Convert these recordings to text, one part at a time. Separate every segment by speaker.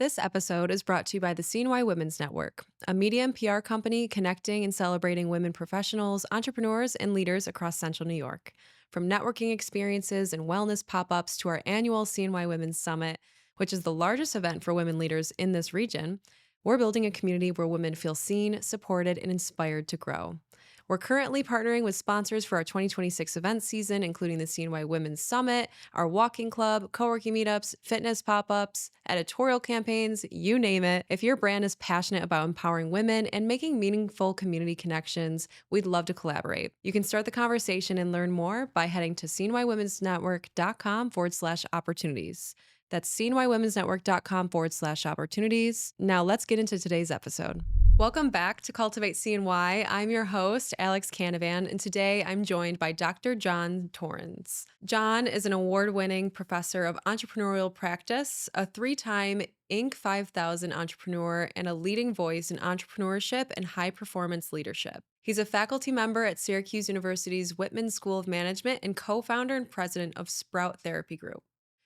Speaker 1: This episode is brought to you by the CNY Women's Network, a media and PR company connecting and celebrating women professionals, entrepreneurs, and leaders across Central New York. From networking experiences and wellness pop-ups to our annual CNY Women's Summit, which is the largest event for women leaders in this region, we're building a community where women feel seen, supported, and inspired to grow. We're currently partnering with sponsors for our 2026 event season, including the CNY Women's Summit, our walking club, co-working meetups, fitness pop-ups, editorial campaigns, you name it. If your brand is passionate about empowering women and making meaningful community connections, we'd love to collaborate. You can start the conversation and learn more by heading to cnywomensnetwork.com/opportunities. That's cnywomensnetwork.com/opportunities. Now let's get into today's episode. Welcome back to Cultivate CNY. I'm your host, Alex Canavan, and today I'm joined by Dr. John Torrens. John is an award-winning professor of entrepreneurial practice, a 3-time Inc. 5000 entrepreneur, and a leading voice in entrepreneurship and high-performance leadership. He's a faculty member at Syracuse University's Whitman School of Management and co-founder and president of Sprout Therapy Group.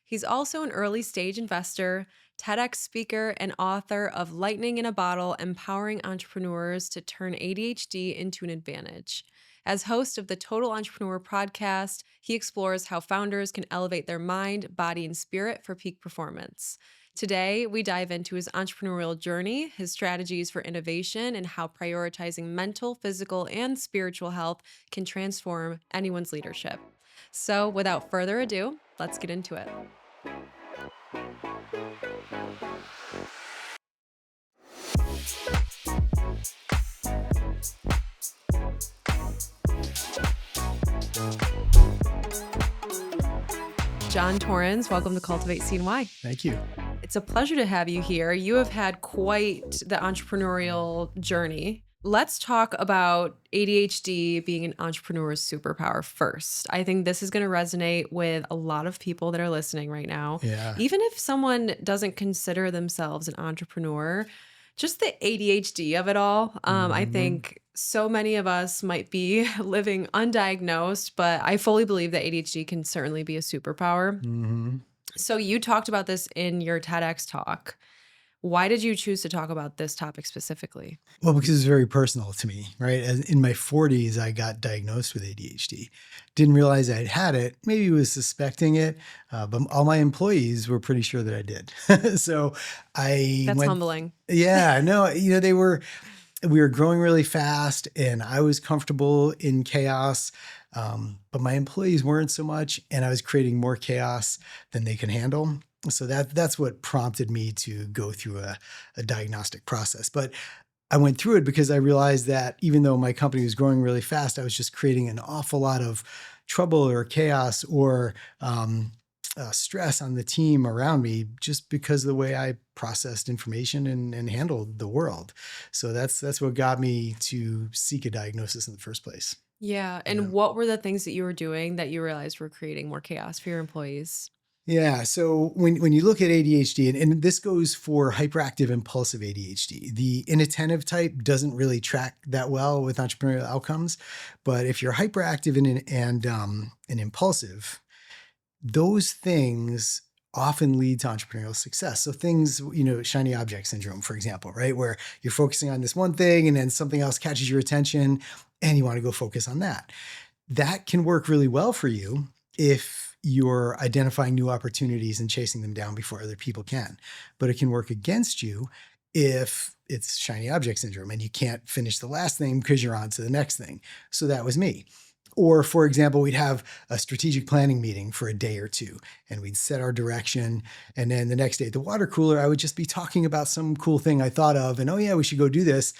Speaker 1: He's also an early-stage investor, TEDx speaker, and author of Lightning in a Bottle, Empowering Entrepreneurs to Turn ADHD into an Advantage. As host of the Total Entrepreneur podcast, he explores how founders can elevate their mind, body, and spirit for peak performance. Today, we dive into his entrepreneurial journey, his strategies for innovation, and how prioritizing mental, physical, and spiritual health can transform anyone's leadership. So, without further ado, let's get into it. John Torrens, welcome to Cultivate CNY.
Speaker 2: Thank you.
Speaker 1: It's a pleasure to have you here. You have had quite the entrepreneurial journey. Let's talk about ADHD being an entrepreneur's superpower first. I think this is going to resonate with a lot of people that are listening right now.
Speaker 2: Yeah.
Speaker 1: Even if someone doesn't consider themselves an entrepreneur, just the ADHD of it all. I think so many of us might be living undiagnosed, but I fully believe that ADHD can certainly be a superpower.
Speaker 2: Mm-hmm.
Speaker 1: So you talked about this in your TEDx talk. Why did you choose to talk about this topic specifically?
Speaker 2: Well, because it's very personal to me, right? In my 40s, I got diagnosed with ADHD. Didn't realize I had it. Maybe was suspecting it, but all my employees were pretty sure that I did. So
Speaker 1: That's humbling.
Speaker 2: Yeah, no, we were growing really fast, and I was comfortable in chaos. But my employees weren't so much, and I was creating more chaos than they could handle. So that's what prompted me to go through a diagnostic process. But I went through it because I realized that even though my company was growing really fast, I was just creating an awful lot of trouble or chaos or stress on the team around me just because of the way I processed information and handled the world. So that's what got me to seek a diagnosis in the first place.
Speaker 1: Yeah. And what were the things that you were doing that you realized were creating more chaos for your employees?
Speaker 2: Yeah. So when you look at ADHD, and this goes for hyperactive impulsive ADHD, the inattentive type doesn't really track that well with entrepreneurial outcomes. But if you're hyperactive and impulsive, those things often lead to entrepreneurial success. So things, shiny object syndrome, for example, right? Where you're focusing on this one thing and then something else catches your attention and you want to go focus on that. That can work really well for you if you're identifying new opportunities and chasing them down before other people can. But it can work against you if it's shiny object syndrome and you can't finish the last thing because you're on to the next thing. So that was me. Or, for example, we'd have a strategic planning meeting for a day or two, and we'd set our direction. And then the next day at the water cooler, I would just be talking about some cool thing I thought of, and, oh yeah, we should go do this.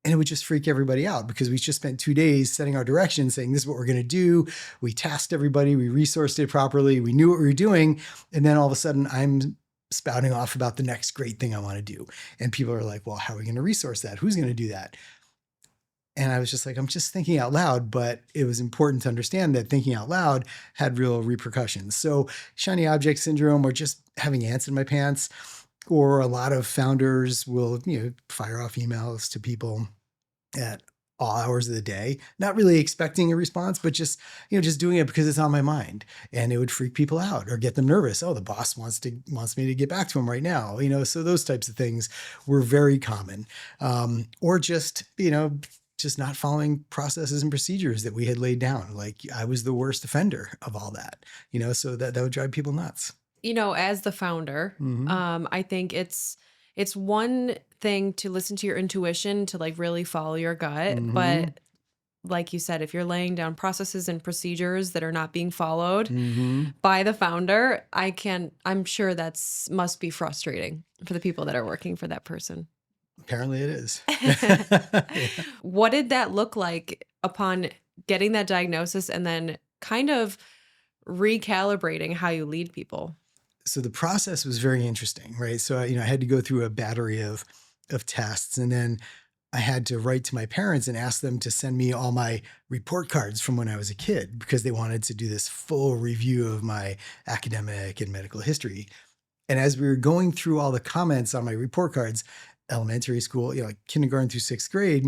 Speaker 2: And it would just freak everybody out because we just spent 2 days setting our direction, saying this is what we're going to do. We tasked everybody, we resourced it properly, we knew what we were doing. And then all of a sudden I'm spouting off about the next great thing I want to do. And people are like, well, how are we going to resource that? Who's going to do that? And I was just like, I'm just thinking out loud, but it was important to understand that thinking out loud had real repercussions. So shiny object syndrome or just having ants in my pants, or a lot of founders will, fire off emails to people at all hours of the day, not really expecting a response, but just, just doing it because it's on my mind, and it would freak people out or get them nervous. Oh, the boss wants me to get back to him right now. So those types of things were very common. Or just, just not following processes and procedures that we had laid down. Like I was the worst offender of all that, so that would drive people nuts.
Speaker 1: As the founder,
Speaker 2: Mm-hmm.
Speaker 1: I think it's one thing to listen to your intuition, to like really follow your gut.
Speaker 2: Mm-hmm.
Speaker 1: But like you said, if you're laying down processes and procedures that are not being followed
Speaker 2: Mm-hmm.
Speaker 1: by the founder, I'm sure must be frustrating for the people that are working for that person.
Speaker 2: Apparently it is. Yeah.
Speaker 1: What did that look like upon getting that diagnosis and then kind of recalibrating how you lead people?
Speaker 2: So the process was very interesting, right? So, I had to go through a battery of tests, and then I had to write to my parents and ask them to send me all my report cards from when I was a kid, because they wanted to do this full review of my academic and medical history. And as we were going through all the comments on my report cards, elementary school, like kindergarten through sixth grade,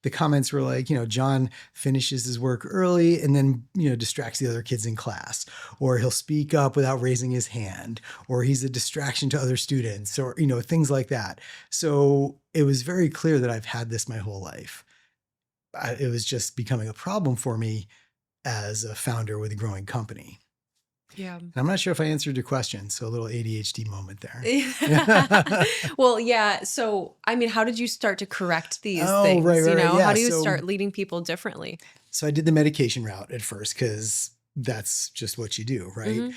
Speaker 2: the comments were like, John finishes his work early and then, distracts the other kids in class, or he'll speak up without raising his hand, or he's a distraction to other students, or, things like that. So it was very clear that I've had this my whole life. It was just becoming a problem for me as a founder with a growing company.
Speaker 1: Yeah.
Speaker 2: And I'm not sure if I answered your question. So a little ADHD moment there.
Speaker 1: Well, yeah. So, I mean, how did you start to correct these
Speaker 2: Oh,
Speaker 1: things?
Speaker 2: right. Yeah.
Speaker 1: How do you start leading people differently?
Speaker 2: So I did the medication route at first, because that's just what you do, right?
Speaker 1: Mhm.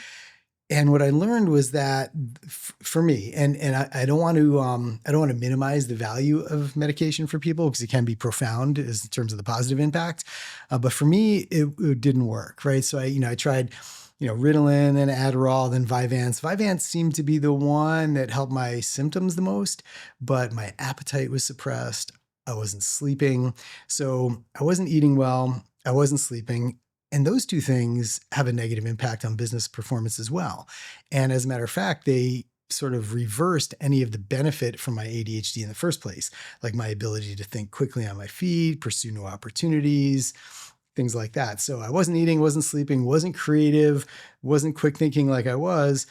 Speaker 2: And what I learned was that for me, and I don't want to minimize the value of medication for people, because it can be profound in terms of the positive impact. But for me, it didn't work, right? So I tried, Ritalin, then Adderall, then Vyvanse. Vyvanse seemed to be the one that helped my symptoms the most, but my appetite was suppressed. I wasn't sleeping. So I wasn't eating well. I wasn't sleeping. And those two things have a negative impact on business performance as well. And as a matter of fact, they sort of reversed any of the benefit from my ADHD in the first place, like my ability to think quickly on my feet, pursue new opportunities, things like that. So I wasn't eating, wasn't sleeping, wasn't creative, wasn't quick thinking like I was.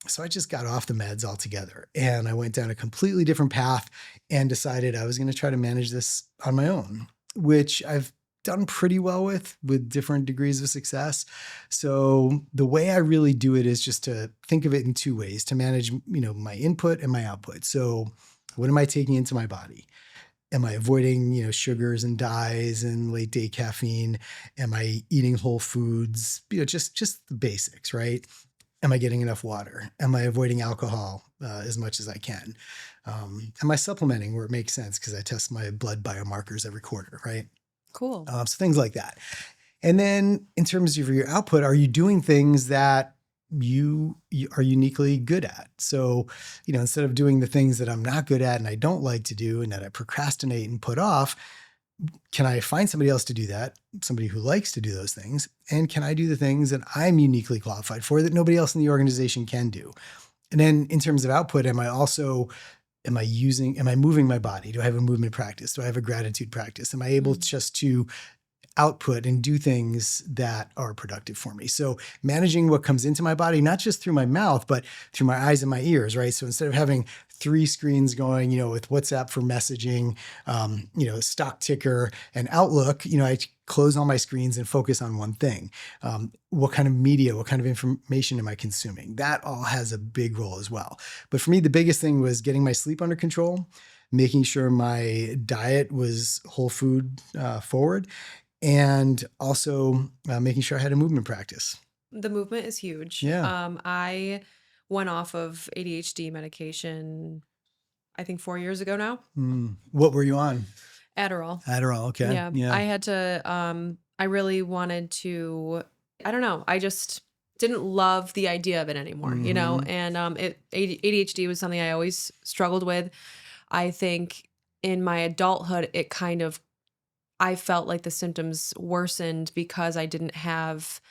Speaker 2: So I just got off the meds altogether, and I went down a completely different path and decided I was going to try to manage this on my own, which I've done pretty well with different degrees of success. So the way I really do it is just to think of it in two ways: to manage, my input and my output. So what am I taking into my body? Am I avoiding, sugars and dyes and late day caffeine? Am I eating whole foods? Just the basics, right? Am I getting enough water? Am I avoiding alcohol as much as I can? Am I supplementing where it makes sense? Because I test my blood biomarkers every quarter, right?
Speaker 1: Cool.
Speaker 2: So things like that. And then in terms of your output, are you doing things that you are uniquely good at? So, instead of doing the things that I'm not good at and I don't like to do and that I procrastinate and put off, can I find somebody else to do that? Somebody who likes to do those things? And can I do the things that I'm uniquely qualified for that nobody else in the organization can do? And then in terms of output, am I moving my body? Do I have a movement practice? Do I have a gratitude practice? Am I able just to output and do things that are productive for me? So managing what comes into my body, not just through my mouth, but through my eyes and my ears, right? So instead of having 3 screens going, with WhatsApp for messaging, stock ticker and Outlook, I close all my screens and focus on one thing. What kind of media, what kind of information am I consuming? That all has a big role as well. But for me, the biggest thing was getting my sleep under control, making sure my diet was whole food forward, and also making sure I had a movement practice.
Speaker 1: The movement is huge.
Speaker 2: Yeah.
Speaker 1: I went off of ADHD medication, I think 4 years ago now.
Speaker 2: What were you on?
Speaker 1: Adderall.
Speaker 2: Adderall. Okay.
Speaker 1: Yeah.
Speaker 2: Yeah.
Speaker 1: I had to, I really wanted to, I don't know. I just didn't love the idea of it anymore,
Speaker 2: Mhm.
Speaker 1: and ADHD was something I always struggled with. I think in my adulthood, I felt like the symptoms worsened because I didn't have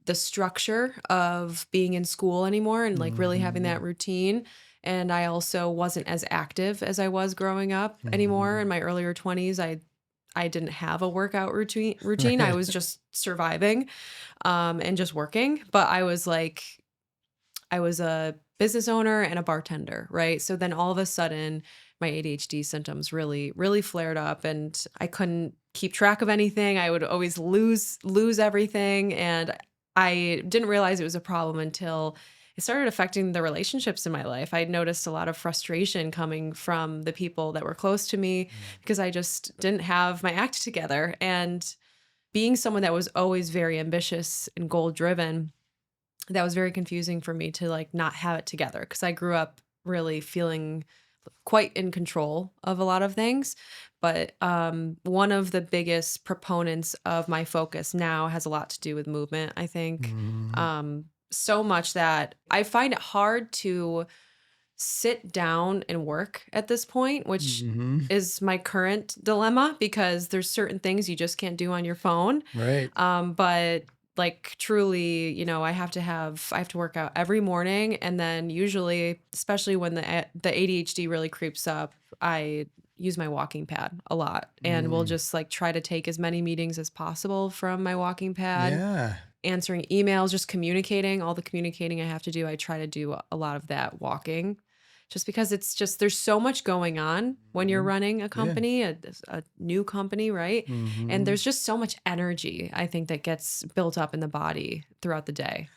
Speaker 1: the structure of being in school anymore and like really having that
Speaker 2: Mhm.
Speaker 1: routine. And I also wasn't as active as I was growing up anymore. In my earlier 20s, I I didn't have a workout routine. I
Speaker 2: Right.
Speaker 1: was just surviving, and just working. But I was a business owner and a bartender, right? So then all of a sudden, my ADHD symptoms really, really flared up, and I couldn't keep track of anything. I would always lose everything, and I didn't realize it was a problem until it started affecting the relationships in my life. I noticed a lot of frustration coming from the people that were close to me because I just didn't have my act together. And being someone that was always very ambitious and goal driven, that was very confusing for me to like not have it together because I grew up really feeling quite in control of a lot of things. But one of the biggest proponents of my focus now has a lot to do with movement, I think.
Speaker 2: Mhm.
Speaker 1: So much that I find it hard to sit down and work at this point, which
Speaker 2: Mhm.
Speaker 1: is my current dilemma because there's certain things you just can't do on your phone.
Speaker 2: Right.
Speaker 1: But like truly, I have to work out every morning, and then usually, especially when the ADHD really creeps up, I use my walking pad a lot, and we'll
Speaker 2: Mm.
Speaker 1: just like try to take as many meetings as possible from my walking pad,
Speaker 2: Yeah.
Speaker 1: answering emails, just communicating, all the communicating I have to do. I try to do a lot of that walking just because it's just there's so much going on when you're
Speaker 2: Mhm.
Speaker 1: running a
Speaker 2: Yeah.
Speaker 1: company, a new company, right? And
Speaker 2: Mhm.
Speaker 1: there's just so much energy, I think, that gets built up in the body throughout the day.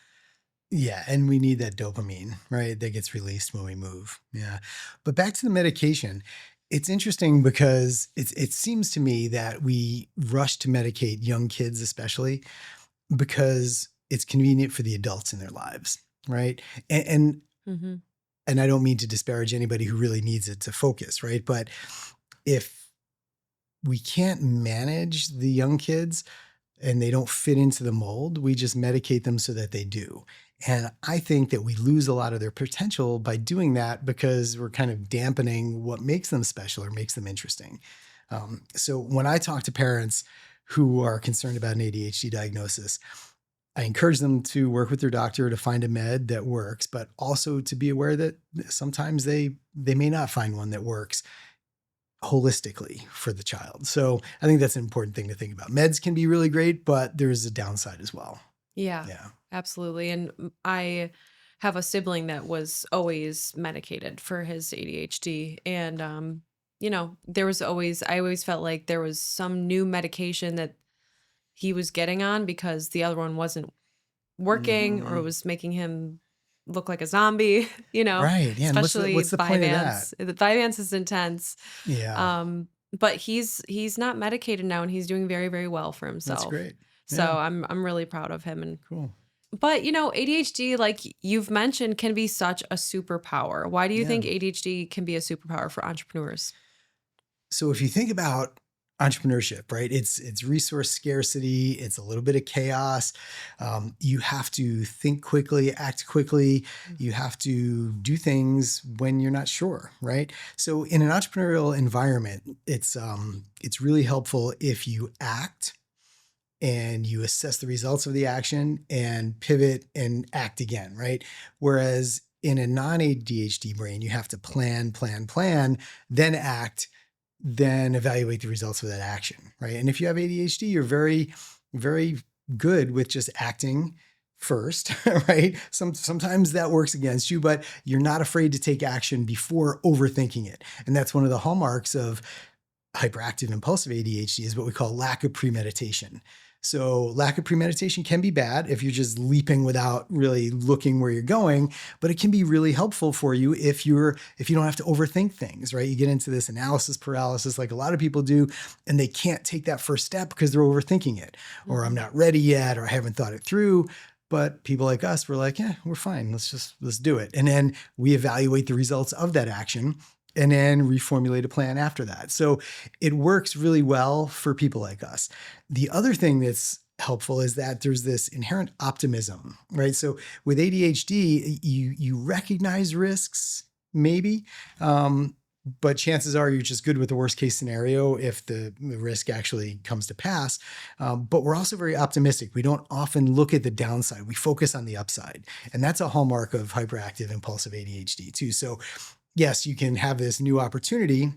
Speaker 2: Yeah, and we need that dopamine, right? That gets released when we move. Yeah. But back to the medication. It's interesting because it seems to me that we rush to medicate young kids, especially because it's convenient for the adults in their lives, right? And and,
Speaker 1: Hmm.
Speaker 2: and I don't mean to disparage anybody who really needs it to focus, right? But if we can't manage the young kids, and they don't fit into the mold, we just medicate them so that they do. And I think that we lose a lot of their potential by doing that because we're kind of dampening what makes them special or makes them interesting. So when I talk to parents who are concerned about an ADHD diagnosis, I encourage them to work with their doctor to find a med that works, but also to be aware that sometimes they may not find one that works holistically for the child. So I think that's an important thing to think about. Meds can be really great, but there's a downside as well.
Speaker 1: Yeah,
Speaker 2: Yeah.
Speaker 1: absolutely. And I have a sibling that was always medicated for his ADHD. And, I always felt like there was some new medication that he was getting on because the other one wasn't working or it
Speaker 2: Mhm.
Speaker 1: was making him look like a zombie,
Speaker 2: Right. Yeah. And
Speaker 1: especially
Speaker 2: what's the point of that?
Speaker 1: Vyvanse. The Vyvanse is intense.
Speaker 2: Yeah.
Speaker 1: But he's not medicated now and he's doing very, very well for
Speaker 2: That's
Speaker 1: himself.
Speaker 2: great. Yeah.
Speaker 1: So I'm really proud of him. And
Speaker 2: Cool.
Speaker 1: but ADHD, like you've mentioned, can be such a superpower. Why do you
Speaker 2: Yeah.
Speaker 1: think ADHD can be a superpower for entrepreneurs?
Speaker 2: So if you think about entrepreneurship, right? It's resource scarcity. It's a little bit of chaos. You have to think quickly, act quickly. You have to do things when you're not sure, right? So in an entrepreneurial environment, it's really helpful if you act and you assess the results of the action and pivot and act again, right? Whereas in a non ADHD brain, you have to plan, then act, then evaluate the results of that action, right? And if you have ADHD, you're very, very good with just acting first, right? Sometimes that works against you, but you're not afraid to take action before overthinking it. And that's one of the hallmarks of hyperactive impulsive ADHD is what we call lack of premeditation. So lack of premeditation can be bad if you're just leaping without really looking where you're going, but it can be really helpful for you if you don't have to overthink things, right? You get into this analysis paralysis like a lot of people do, and they can't take that first step because they're overthinking it, or I'm
Speaker 1: Hmm.
Speaker 2: not ready yet, or I haven't thought it through. But people like us, we're like, yeah, we're fine. Let's do it. And then we evaluate the results of that action and then reformulate a plan after that. So it works really well for people like us. The other thing that's helpful is that there's this inherent optimism, right? So with ADHD, you recognize risks, maybe, but chances are you're just good with the worst case scenario if the risk actually comes to pass. But we're also very optimistic. We don't often look at the downside. We focus on the upside. And that's a hallmark of hyperactive impulsive ADHD too. So yes, you can have this new opportunity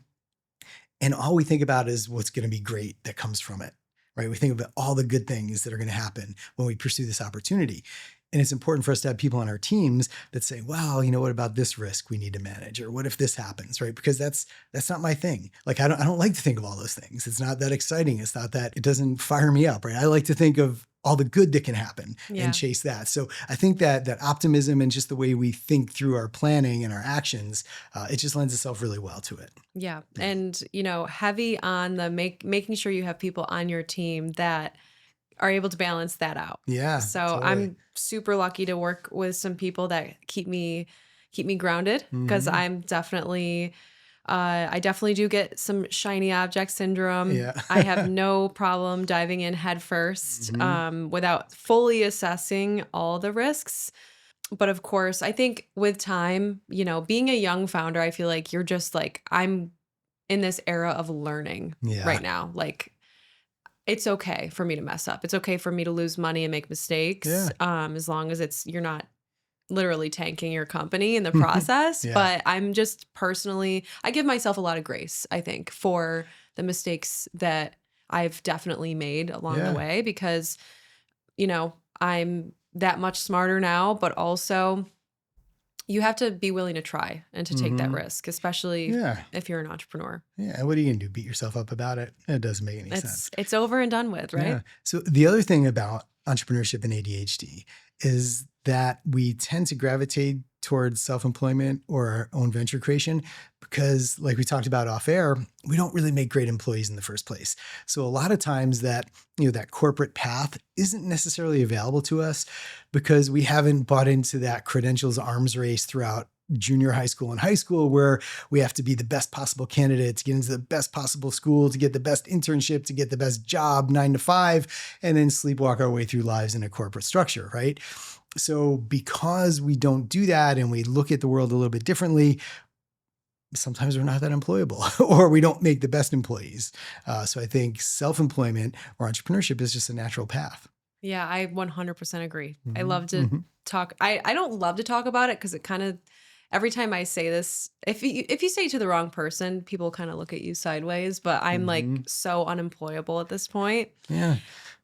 Speaker 2: And all we think about is what's going to be great that comes from it, right? We think about all the good things that are going to happen when we pursue this opportunity. And it's important for us to have people on our teams that say, wow, what about this risk we need to manage? Or what if this happens, right? Because that's not my thing. Like, I don't like to think of all those things. It's not that exciting. It's not that, it doesn't fire me up, right? I like to think of all the good that can happen and chase that. So I think that optimism and just the way we think through our planning and our actions, it just lends itself really well to it.
Speaker 1: Yeah. And, heavy on the making sure you have people on your team that are able to balance that out.
Speaker 2: Yeah.
Speaker 1: So
Speaker 2: totally.
Speaker 1: I'm super lucky to work with some people that keep me grounded, because I'm definitely, I definitely do get some shiny object syndrome.
Speaker 2: Yeah.
Speaker 1: I have no problem diving in head first, without fully assessing all the risks. But of course, I think with time, being a young founder, I feel like you're just like, I'm in this era of learning right now. Like, it's okay for me to mess up. It's okay for me to lose money and make mistakes. As long as you're not literally tanking your company in the process. But I'm just personally, I give myself a lot of grace, I think, for the mistakes that I've definitely made along the way, because, I'm that much smarter now, but also you have to be willing to try and to take that risk, especially if you're an entrepreneur.
Speaker 2: Yeah. What are you going to do? Beat yourself up about it? It doesn't make any sense.
Speaker 1: It's over and done with, right?
Speaker 2: Yeah. So the other thing about entrepreneurship and ADHD is that we tend to gravitate towards self-employment or our own venture creation because, like we talked about off air, we don't really make great employees in the first place. So a lot of times that corporate path isn't necessarily available to us because we haven't bought into that credentials arms race throughout junior high school and high school, where we have to be the best possible candidate to get into the best possible school, to get the best internship, to get the best job 9 to 5, and then sleepwalk our way through lives in a corporate structure, right? So because we don't do that and we look at the world a little bit differently, sometimes we're not that employable or we don't make the best employees. So I think self-employment or entrepreneurship is just a natural path.
Speaker 1: Yeah, I 100% agree. I love to talk. I don't love to talk about it because it kind of, every time I say this, if you say it to the wrong person, people kind of look at you sideways, but I'm like so unemployable at this point.
Speaker 2: Yeah.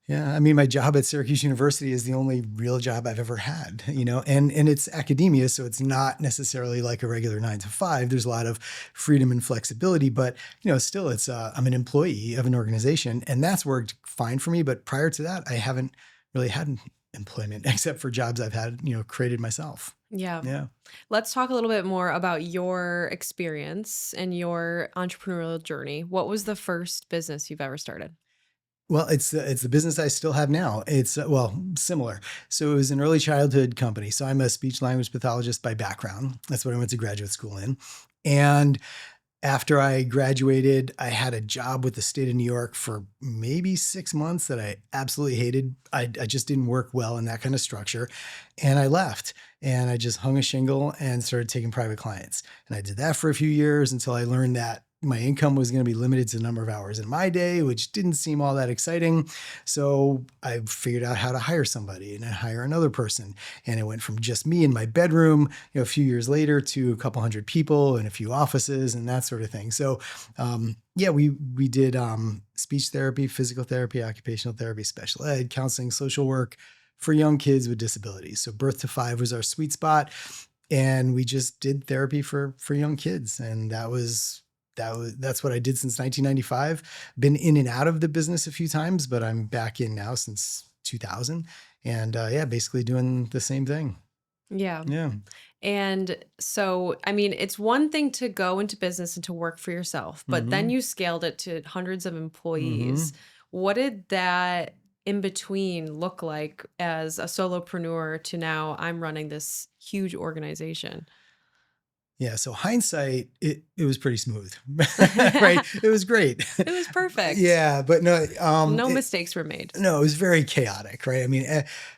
Speaker 2: Yeah. I mean, my job at Syracuse University is the only real job I've ever had, and it's academia. So it's not necessarily like a regular 9 to 5. There's a lot of freedom and flexibility, but still it's, I'm an employee of an organization and that's worked fine for me. But prior to that, I haven't really had employment except for jobs I've had, created myself.
Speaker 1: Yeah.
Speaker 2: Yeah.
Speaker 1: Let's talk a little bit more about your experience and your entrepreneurial journey. What was the first business you've ever started?
Speaker 2: Well, it's the business I still have now. It's similar. So it was an early childhood company. So I'm a speech language pathologist by background. That's what I went to graduate school in. And after I graduated, I had a job with the state of New York for maybe 6 months that I absolutely hated. I just didn't work well in that kind of structure. And I left and I just hung a shingle and started taking private clients. And I did that for a few years until I learned that my income was going to be limited to the number of hours in my day, which didn't seem all that exciting. So I figured out how to hire somebody and then hire another person. And it went from just me in my bedroom, a few years later, to a couple hundred people and a few offices and that sort of thing. So we did speech therapy, physical therapy, occupational therapy, special ed, counseling, social work for young kids with disabilities. So birth to 5 was our sweet spot. And we just did therapy for young kids. And that's what I did since 1995. Been in and out of the business a few times, but I'm back in now since 2000. And basically doing the same thing.
Speaker 1: Yeah.
Speaker 2: Yeah.
Speaker 1: And so, I mean, it's one thing to go into business and to work for yourself, but then you scaled it to hundreds of employees. What did that in between look like as a solopreneur to now I'm running this huge organization?
Speaker 2: Yeah. So hindsight, it was pretty smooth, right? It was great.
Speaker 1: It was perfect.
Speaker 2: Yeah, but no,
Speaker 1: no mistakes were made.
Speaker 2: No, it was very chaotic, right? I mean,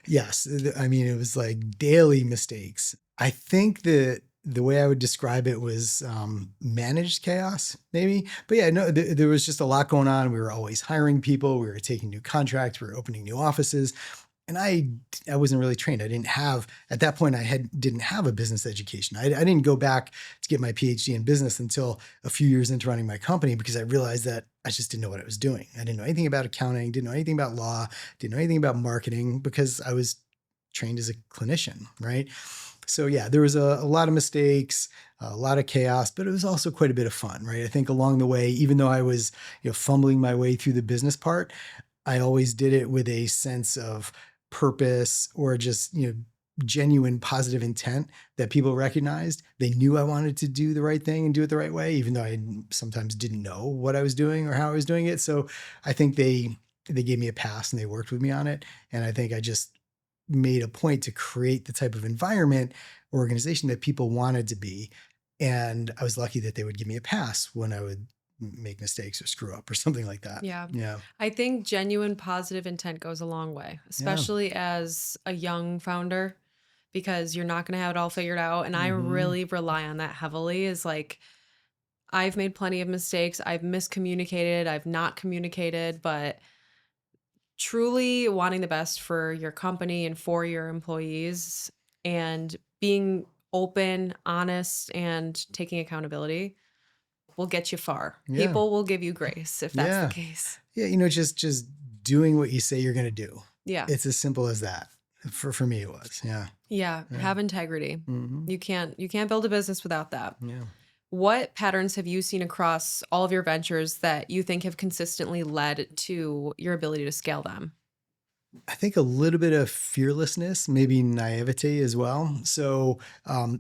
Speaker 2: yes. I mean, it was like daily mistakes. I think the way I would describe it was managed chaos, maybe. But yeah, no, there was just a lot going on. We were always hiring people. We were taking new contracts. We were opening new offices. And I wasn't really trained. I didn't have, at that point, didn't have a business education. I didn't go back to get my PhD in business until a few years into running my company, because I realized that I just didn't know what I was doing. I didn't know anything about accounting, didn't know anything about law, didn't know anything about marketing, because I was trained as a clinician, right? So yeah, there was a lot of mistakes, a lot of chaos, but it was also quite a bit of fun, right? I think along the way, even though I was, fumbling my way through the business part, I always did it with a sense of purpose, or just, genuine positive intent that people recognized. They knew I wanted to do the right thing and do it the right way, even though I sometimes didn't know what I was doing or how I was doing it. So I think they gave me a pass and they worked with me on it. And I think I just made a point to create the type of environment or organization that people wanted to be. And I was lucky that they would give me a pass when I would make mistakes or screw up or something like that.
Speaker 1: Yeah.
Speaker 2: Yeah.
Speaker 1: I think genuine positive intent goes a long way,
Speaker 2: Yeah.
Speaker 1: especially as a young founder, because you're not going to have it all figured out. And I
Speaker 2: Mhm.
Speaker 1: really rely on that heavily. Is like, I've made plenty of mistakes. I've miscommunicated. I've not communicated, but truly wanting the best for your company and for your employees, and being open, honest, and taking accountability will get you far.
Speaker 2: Yeah.
Speaker 1: People will give you grace if that's the
Speaker 2: Yeah.
Speaker 1: case.
Speaker 2: Yeah. Just doing what you say you're going to do.
Speaker 1: Yeah.
Speaker 2: It's as simple as that. For me, it was. Yeah.
Speaker 1: Yeah.
Speaker 2: Yeah.
Speaker 1: Have integrity.
Speaker 2: Hmm.
Speaker 1: You can't build a business without that.
Speaker 2: Yeah.
Speaker 1: What patterns have you seen across all of your ventures that you think have consistently led to your ability to scale them?
Speaker 2: I think a little bit of fearlessness, maybe naivete as well. So,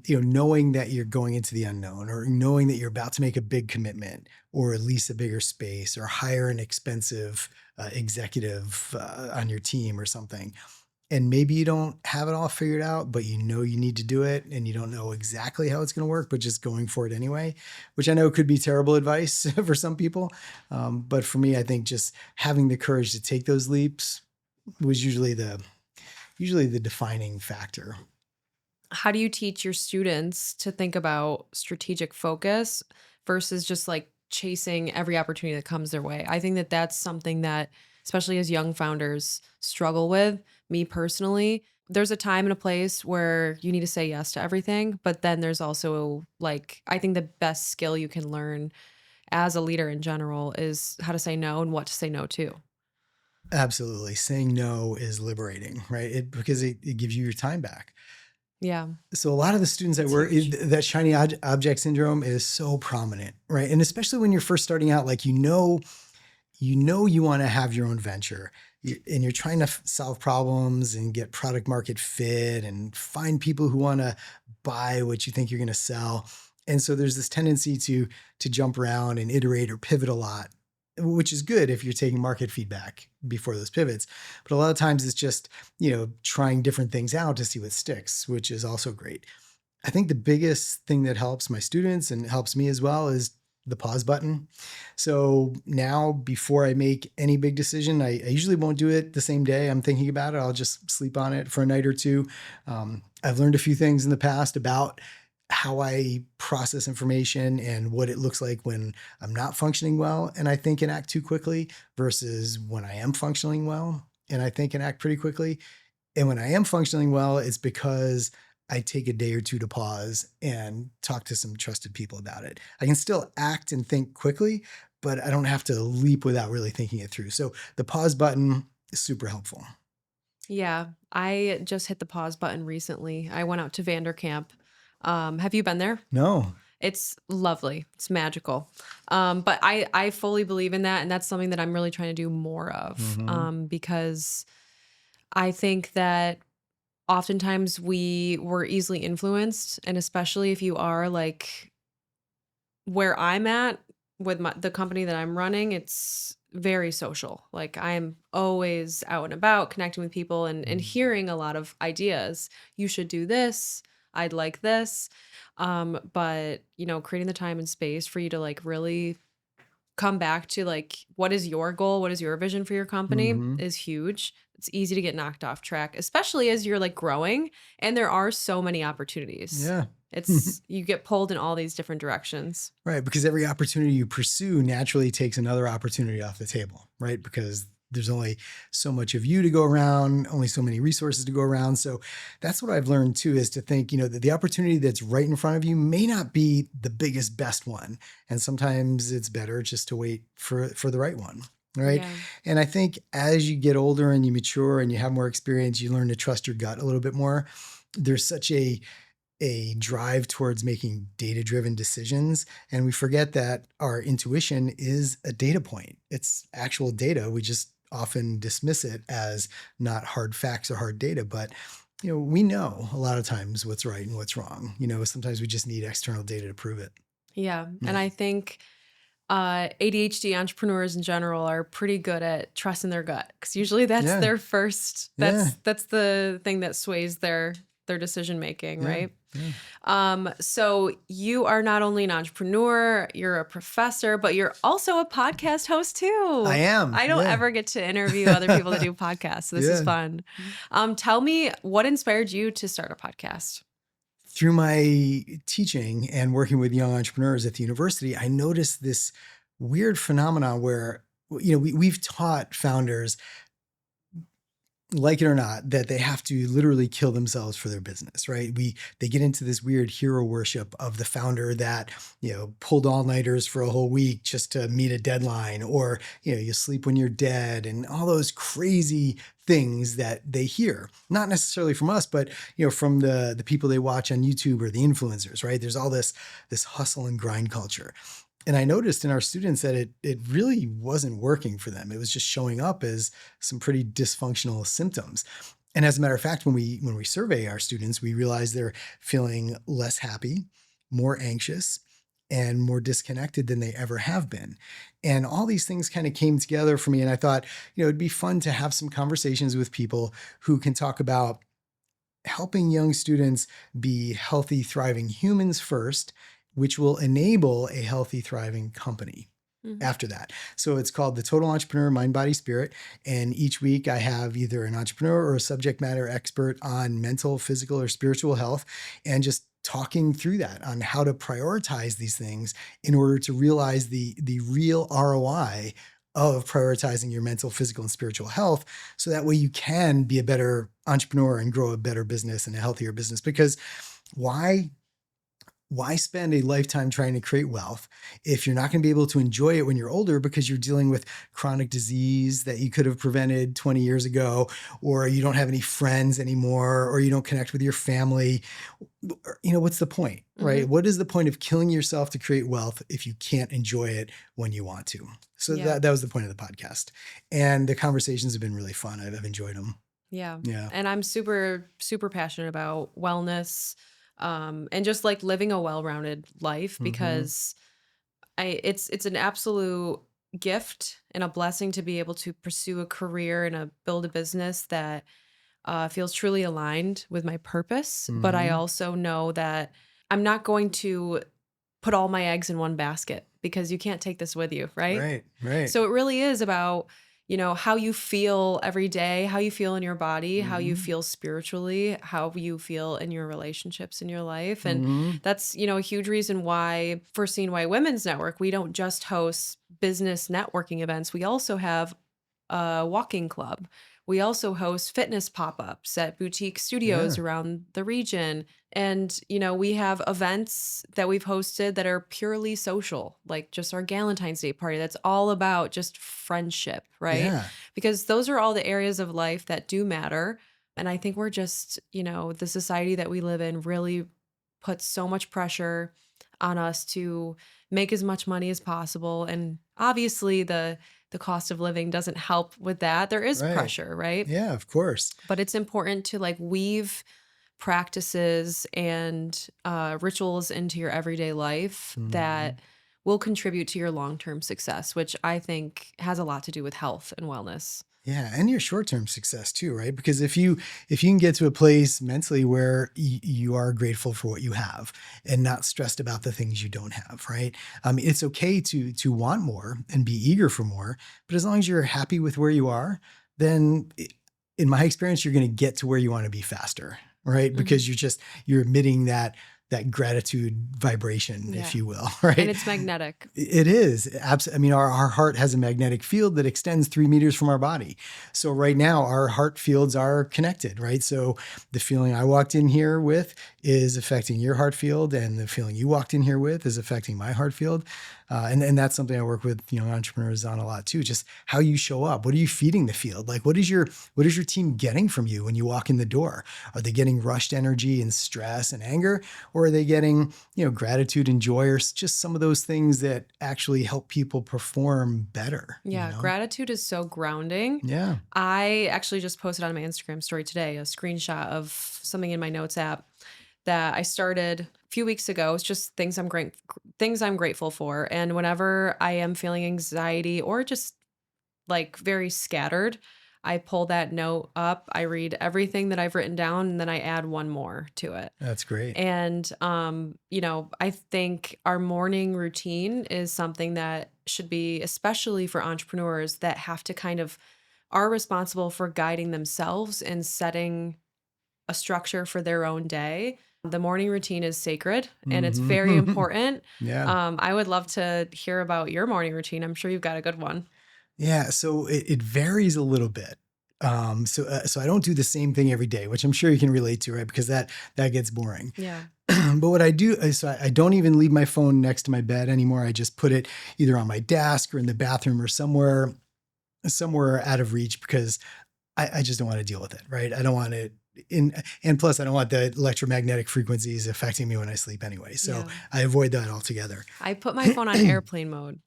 Speaker 2: knowing that you're going into the unknown, or knowing that you're about to make a big commitment, or lease a bigger space, or hire an expensive executive on your team or something. And maybe you don't have it all figured out, but you know you need to do it, and you don't know exactly how it's going to work, but just going for it anyway, which I know could be terrible advice for some people. But for me, I think just having the courage to take those leaps was usually the defining factor.
Speaker 1: How do you teach your students to think about strategic focus versus just like chasing every opportunity that comes their way? I think that that's something that, especially as young founders, struggle with. Me personally, there's a time and a place where you need to say yes to everything, but then there's also like, I think the best skill you can learn as a leader in general is how to say no and what to say no to.
Speaker 2: Absolutely. Saying no is liberating, right? Because it gives you your time back.
Speaker 1: Yeah,
Speaker 2: So a lot of the students that
Speaker 1: it's
Speaker 2: were
Speaker 1: huge.
Speaker 2: that shiny object syndrome is so prominent, right? And especially when you're first starting out, like, you want to have your own venture, and you're trying to solve problems and get product market fit and find people who want to buy what you think you're going to sell. And so there's this tendency to jump around and iterate or pivot a lot, which is good if you're taking market feedback before those pivots. But a lot of times it's just, trying different things out to see what sticks, which is also great. I think the biggest thing that helps my students and helps me as well is the pause button. So now, before I make any big decision, I usually won't do it the same day I'm thinking about it. I'll just sleep on it for a night or two. I've learned a few things in the past about how I process information and what it looks like when I'm not functioning well and I think and act too quickly, versus when I am functioning well and I think and act pretty quickly. And when I am functioning well, it's because I take a day or two to pause and talk to some trusted people about it. I can still act and think quickly, but I don't have to leap without really thinking it through. So the pause button is super helpful.
Speaker 1: Yeah, I just hit the pause button recently. I went out to Vanderkamp. Have you been there?
Speaker 2: No.
Speaker 1: It's lovely. It's magical. But I fully believe in that, and that's something that I'm really trying to do more of.
Speaker 2: Hmm.
Speaker 1: Because I think that oftentimes we were easily influenced, and especially if you are like where I'm at with the company that I'm running, it's very social. Like I'm always out and about connecting with people and hearing a lot of ideas. You should do this. I'd like this. But creating the time and space for you to like really come back to like what is your goal, what is your vision for your company
Speaker 2: Hmm.
Speaker 1: is huge. It's easy to get knocked off track, especially as you're like growing and there are so many opportunities.
Speaker 2: Yeah.
Speaker 1: It's you get pulled in all these different directions.
Speaker 2: Right. Because every opportunity you pursue naturally takes another opportunity off the table, right? Because there's only so much of you to go around, only so many resources to go around. So that's what I've learned too, is to think, that the opportunity that's right in front of you may not be the biggest, best one. And sometimes it's better just to wait for the right one. Right.
Speaker 1: Yeah.
Speaker 2: And I think as you get older and you mature and you have more experience, you learn to trust your gut a little bit more. There's such a drive towards making data-driven decisions. And we forget that our intuition is a data point. It's actual data. We just often dismiss it as not hard facts or hard data. But, we know a lot of times what's right and what's wrong. Sometimes we just need external data to prove it.
Speaker 1: Yeah. And I think ADHD entrepreneurs in general are pretty good at trusting their gut, because usually that's their first, that's the thing that sways their decision making, right? Yeah. So you are not only an entrepreneur, you're a professor, but you're also a podcast host too.
Speaker 2: I am.
Speaker 1: I don't ever get to interview other people that do podcasts. So this is fun. Tell me, what inspired you to start a podcast?
Speaker 2: Through my teaching and working with young entrepreneurs at the university, I noticed this weird phenomenon where, we've taught founders, like it or not, that they have to literally kill themselves for their business, right? They get into this weird hero worship of the founder that, pulled all-nighters for a whole week just to meet a deadline, or, you sleep when you're dead, and all those crazy things that they hear, not necessarily from us, but, from the people they watch on YouTube or the influencers, right? There's all this hustle and grind culture. And I noticed in our students that it really wasn't working for them. It was just showing up as some pretty dysfunctional symptoms. And as a matter of fact, when we survey our students, we realize they're feeling less happy, more anxious, and more disconnected than they ever have been. And all these things kind of came together for me. And I thought, it'd be fun to have some conversations with people who can talk about helping young students be healthy, thriving humans first, which will enable a healthy, thriving company after that. So it's called the Total Entrepreneur Mind, Body, Spirit. And each week I have either an entrepreneur or a subject matter expert on mental, physical, or spiritual health, and just talking through that on how to prioritize these things in order to realize the real ROI of prioritizing your mental, physical, and spiritual health. So that way you can be a better entrepreneur and grow a better business and a healthier business. Because why spend a lifetime trying to create wealth if you're not going to be able to enjoy it when you're older, because you're dealing with chronic disease that you could have prevented 20 years ago, or you don't have any friends anymore, or you don't connect with your family? What's the point, right? What is the point of killing yourself to create wealth if you can't enjoy it when you want to? So that was the point of the podcast. And the conversations have been really fun. I've enjoyed them.
Speaker 1: Yeah. And I'm super, super passionate about wellness, and just like living a well-rounded life, because it's an absolute gift and a blessing to be able to pursue a career and build a business that feels truly aligned with my purpose. But I also know that I'm not going to put all my eggs in one basket, because you can't take this with you, right?
Speaker 2: Right.
Speaker 1: So it really is about, how you feel every day, how you feel in your body, how you feel spiritually, how you feel in your relationships in your life. And that's, a huge reason why for CNY Women's Network, we don't just host business networking events. We also have a walking club. We also host fitness pop-ups at boutique studios around the region. And, we have events that we've hosted that are purely social, like just our Galentine's Day party. That's all about just friendship, right?
Speaker 2: Yeah.
Speaker 1: Because those are all the areas of life that do matter. And I think we're just, the society that we live in really puts so much pressure on us to make as much money as possible. And obviously the cost of living doesn't help with that. There is pressure, right?
Speaker 2: Yeah, of course.
Speaker 1: But it's important to weave practices and rituals into your everyday life that will contribute to your long-term success, which I think has a lot to do with health and wellness.
Speaker 2: Yeah, and your short-term success too, right? Because if you can get to a place mentally where you are grateful for what you have and not stressed about the things you don't have, right? It's okay to want more and be eager for more, but as long as you're happy with where you are, then in my experience, you're going to get to where you want to be faster, right? Because you're emitting that that gratitude vibration,
Speaker 1: Yeah.
Speaker 2: if you will, right?
Speaker 1: And it's magnetic.
Speaker 2: It is. I mean, our heart has a magnetic field that extends 3 meters from our body. So right now, our heart fields are connected, right? So the feeling I walked in here with is affecting your heart field, and the feeling you walked in here with is affecting my heart field. And that's something I work with young entrepreneurs on a lot too. Just how you show up. What are you feeding the field? Like, what is your team getting from you when you walk in the door? Are they getting rushed energy and stress and anger, or are they getting, gratitude and joy, or just some of those things that actually help people perform better?
Speaker 1: Yeah, gratitude is so grounding.
Speaker 2: Yeah.
Speaker 1: I actually just posted on my Instagram story today a screenshot of something in my notes app that I started a few weeks ago. It's just things I'm grateful for. And whenever I am feeling anxiety or just like very scattered, I pull that note up, I read everything that I've written down, and then I add one more to it.
Speaker 2: That's great.
Speaker 1: And I think our morning routine is something that should be, especially for entrepreneurs that have to are responsible for guiding themselves and setting a structure for their own day. The morning routine is sacred and it's very important.
Speaker 2: Yeah.
Speaker 1: I would love to hear about your morning routine. I'm sure you've got a good one.
Speaker 2: Yeah. So it varies a little bit. So I don't do the same thing every day, which I'm sure you can relate to, right? Because that gets boring.
Speaker 1: Yeah.
Speaker 2: But what I do is I don't even leave my phone next to my bed anymore. I just put it either on my desk or in the bathroom or somewhere out of reach, because I just don't want to deal with it, right? I don't want it and plus I don't want the electromagnetic frequencies affecting me when I sleep anyway. So
Speaker 1: Yeah.
Speaker 2: I avoid that altogether.
Speaker 1: I put my phone on airplane mode.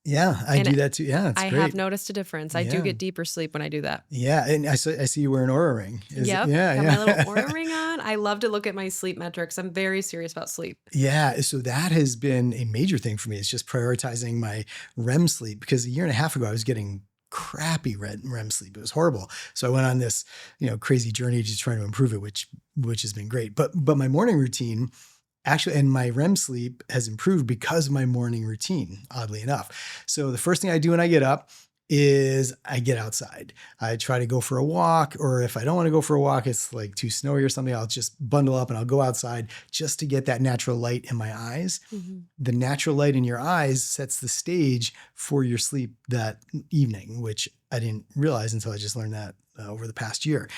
Speaker 2: Yeah, I do that too. Yeah, it's
Speaker 1: I
Speaker 2: great.
Speaker 1: have noticed a difference. I do
Speaker 2: Yeah.
Speaker 1: get deeper sleep when I do that.
Speaker 2: Yeah, and I see you wear an Oura ring.
Speaker 1: Yep.
Speaker 2: Yeah,
Speaker 1: Got
Speaker 2: yeah.
Speaker 1: my little Oura ring on. I love to look at my sleep metrics. I'm very serious about sleep.
Speaker 2: Yeah, so that has been a major thing for me. It's just prioritizing my REM sleep, because a year and a half ago I was getting crappy REM sleep. It was horrible. So I went on this, crazy journey to try to improve it, which has been great. But my morning routine actually, and my REM sleep has improved because of my morning routine, oddly enough. So the first thing I do when I get up is I get outside. I try to go for a walk, or if I don't want to go for a walk, it's like too snowy or something, I'll just bundle up and I'll go outside just to get that natural light in my eyes.
Speaker 1: Mm-hmm.
Speaker 2: The natural light in your eyes sets the stage for your sleep that evening, which I didn't realize until I just learned that over the past year.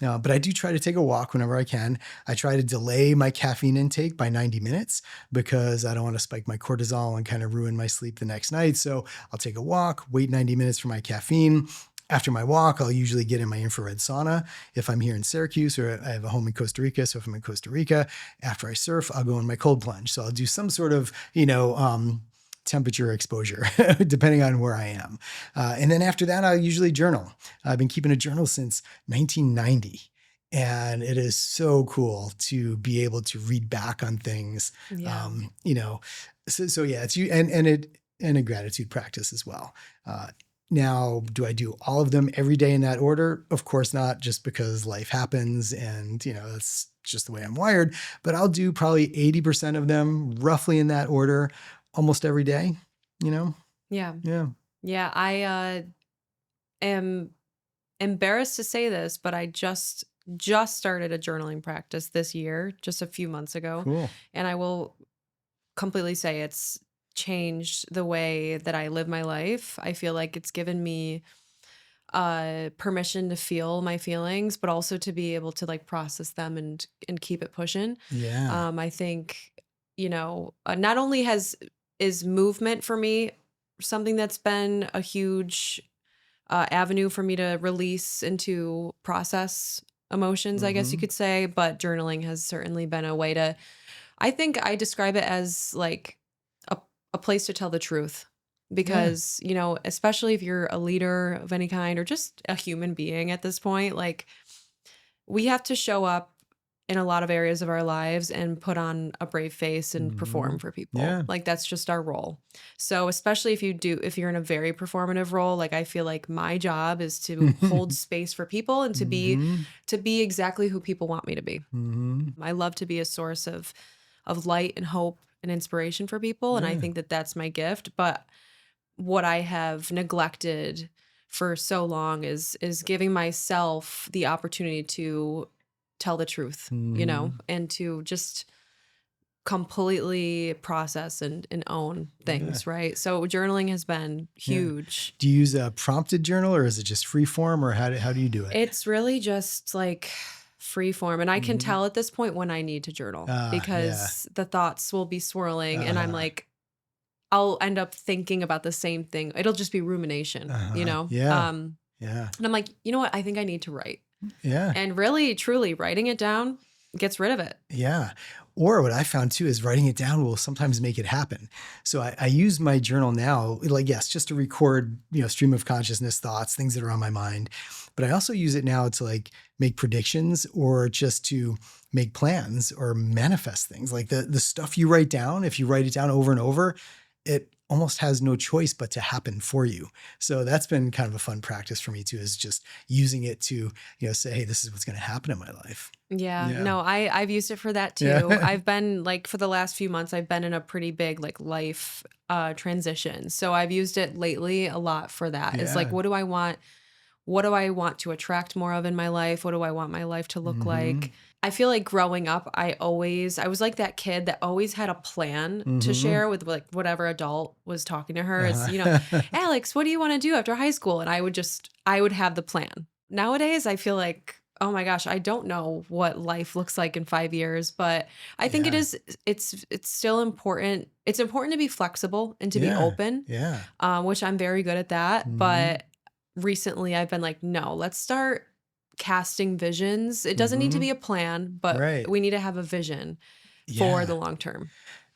Speaker 2: But I do try to take a walk whenever I can. I try to delay my caffeine intake by 90 minutes because I don't want to spike my cortisol and kind of ruin my sleep the next night. So I'll take a walk, wait 90 minutes for my caffeine. After my walk, I'll usually get in my infrared sauna if I'm here in Syracuse, or I have a home in Costa Rica. So if I'm in Costa Rica, after I surf, I'll go in my cold plunge. So I'll do some sort of, temperature exposure, depending on where I am. And then after that, I'll usually journal. I've been keeping a journal since 1990. And it is so cool to be able to read back on things.
Speaker 1: Yeah.
Speaker 2: So yeah, it's you and a gratitude practice as well. Now, do I do all of them every day in that order? Of course not, just because life happens and, that's just the way I'm wired. But I'll do probably 80% of them roughly in that order almost every day,
Speaker 1: Yeah.
Speaker 2: Yeah.
Speaker 1: Yeah. I am embarrassed to say this, but I just started a journaling practice this year, just a few months ago.
Speaker 2: Cool.
Speaker 1: And I will completely say it's changed the way that I live my life. I feel like it's given me permission to feel my feelings, but also to be able to like process them and keep it pushing.
Speaker 2: Yeah.
Speaker 1: I think, not only is movement for me something that's been a huge avenue for me to release and to process emotions, I guess you could say, but journaling has certainly been a way to, I think I describe it as like a place to tell the truth. Because, especially if you're a leader of any kind or just a human being at this point, like we have to show up in a lot of areas of our lives and put on a brave face and perform for people.
Speaker 2: Yeah.
Speaker 1: Like that's just our role. So especially if you're in a very performative role, like I feel like my job is to hold space for people and to be exactly who people want me to be. I love to be a source of light and hope and inspiration for people. And I think that that's my gift. But what I have neglected for so long is giving myself the opportunity to tell the truth, and to just completely process and own
Speaker 2: Yeah.
Speaker 1: things, right? So journaling has been huge.
Speaker 2: Do you use a prompted journal, or is it just free form, or how do you do it?
Speaker 1: It's really just like free form. And I can tell at this point when I need to journal
Speaker 2: Yeah.
Speaker 1: because the thoughts will be swirling and I'm
Speaker 2: Uh-huh.
Speaker 1: like, I'll end up thinking about the same thing. It'll just be rumination, you
Speaker 2: Uh-huh.
Speaker 1: know?
Speaker 2: Yeah. Yeah.
Speaker 1: And I'm like, you know what? I think I need to write.
Speaker 2: Yeah.
Speaker 1: And really, truly writing it down gets rid of it.
Speaker 2: Yeah. Or what I found too is writing it down will sometimes make it happen. So I use my journal now, like, yes, just to record, stream of consciousness thoughts, things that are on my mind. But I also use it now to like make predictions or just to make plans or manifest things. Like the stuff you write down, if you write it down over and over, it almost has no choice but to happen for you. So that's been kind of a fun practice for me too, is just using it to, say, hey, this is what's going to happen in my life.
Speaker 1: Yeah,
Speaker 2: Yeah.
Speaker 1: no, I've used it for that too.
Speaker 2: Yeah.
Speaker 1: I've been like for the last few months, I've been in a pretty big like life transition. So I've used it lately a lot for that. It's like,
Speaker 2: Yeah.
Speaker 1: what do I want? What do I want to attract more of in my life? What do I want my life to look like? I feel like growing up, I was like that kid that always had a plan to share with like whatever adult was talking to her. It's, Alex, what do you want to do after high school? And I would have the plan. Nowadays, I feel like, oh my gosh, I don't know what life looks like in 5 years, but I think
Speaker 2: Yeah.
Speaker 1: it's still important. It's important to be flexible and to be
Speaker 2: Yeah.
Speaker 1: open,
Speaker 2: Yeah.
Speaker 1: which I'm very good at that. But recently I've been like, no, let's start casting visions. It doesn't need to be a plan, but
Speaker 2: Right.
Speaker 1: we need to have a vision for
Speaker 2: Yeah.
Speaker 1: the long term.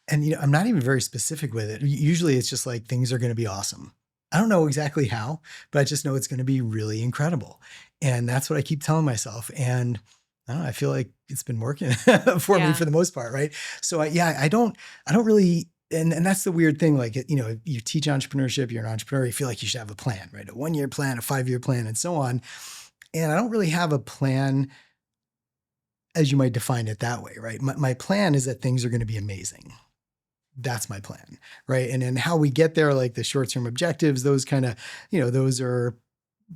Speaker 2: And, I'm not even very specific with it. Usually it's just like things are going to be awesome. I don't know exactly how, but I just know it's going to be really incredible. And that's what I keep telling myself. And I don't know, I feel like it's been working for me
Speaker 1: Yeah.
Speaker 2: for the most part. Right. So I don't really, and that's the weird thing. Like, you teach entrepreneurship, you're an entrepreneur, you feel like you should have a plan, right? A 1-year plan, a 5-year plan, and so on. And I don't really have a plan as you might define it that way, right? My plan is that things are going to be amazing. That's my plan, right? And then how we get there, like the short-term objectives, those kind of, those are,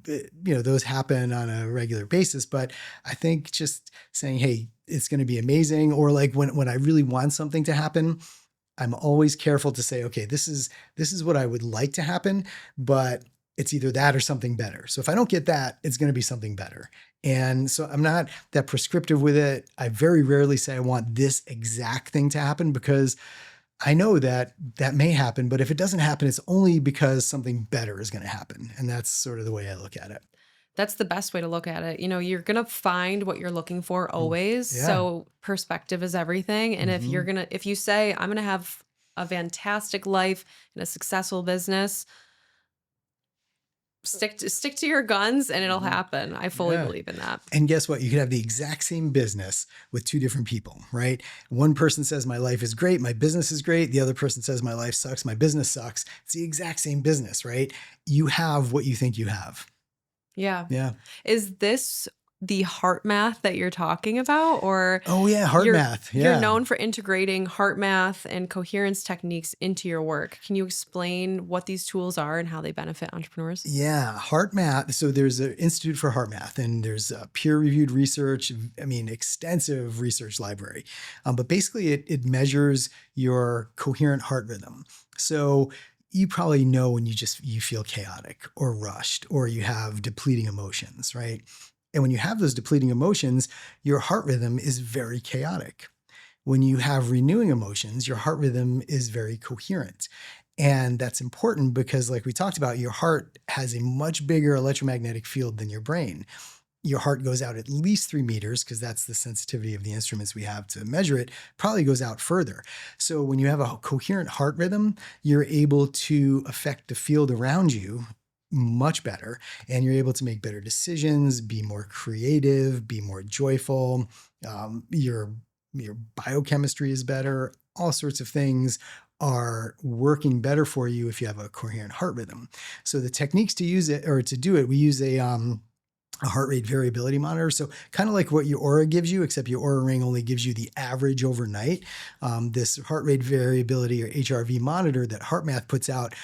Speaker 2: those happen on a regular basis. But I think just saying, hey, it's going to be amazing, or like when I really want something to happen, I'm always careful to say, okay, this is what I would like to happen, but it's either that or something better. So if I don't get that, it's going to be something better. And so I'm not that prescriptive with it. I very rarely say I want this exact thing to happen, because I know that may happen, but if it doesn't happen, it's only because something better is going to happen. And that's sort of the way I look at it.
Speaker 1: That's the best way to look at it. You're going to find what you're looking for always.
Speaker 2: Yeah.
Speaker 1: So perspective is everything. And if you say, I'm going to have a fantastic life and a successful business, stick to your guns and it'll happen. I fully believe in that.
Speaker 2: And guess what? You could have the exact same business with two different people, right? One person says my life is great, my business is great. The other person says my life sucks, my business sucks. It's the exact same business, right? You have what you think you have.
Speaker 1: Yeah.
Speaker 2: Yeah.
Speaker 1: Is this the HeartMath that you're talking about? Or
Speaker 2: oh yeah, HeartMath. Yeah.
Speaker 1: You're known for integrating HeartMath and coherence techniques into your work. Can you explain what these tools are and how they benefit entrepreneurs?
Speaker 2: Yeah, HeartMath. So there's an Institute for HeartMath, and there's peer-reviewed research. I mean, extensive research library. But basically, it measures your coherent heart rhythm. So you probably know when you feel chaotic or rushed, or you have depleting emotions, right? And when you have those depleting emotions, your heart rhythm is very chaotic. When you have renewing emotions, your heart rhythm is very coherent. And that's important because, like we talked about, your heart has a much bigger electromagnetic field than your brain. Your heart goes out at least 3 meters, because that's the sensitivity of the instruments we have to measure it, probably goes out further. So when you have a coherent heart rhythm, you're able to affect the field around you much better, and you're able to make better decisions, be more creative, be more joyful. Your biochemistry is better. All sorts of things are working better for you if you have a coherent heart rhythm. So the techniques to use it, or to do it, we use a heart rate variability monitor. So kind of like what your Aura gives you, except your Aura ring only gives you the average overnight. This heart rate variability, or HRV monitor, that HeartMath puts out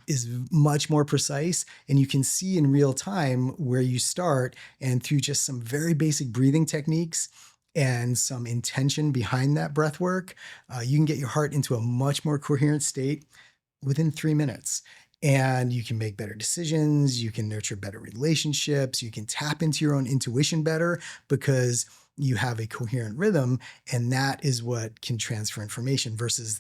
Speaker 2: is much more precise, and you can see in real time where you start, and through just some very basic breathing techniques, and some intention behind that breath work, you can get your heart into a much more coherent state within 3 minutes. And you can make better decisions. You can nurture better relationships. You can tap into your own intuition better because you have a coherent rhythm. And that is what can transfer information versus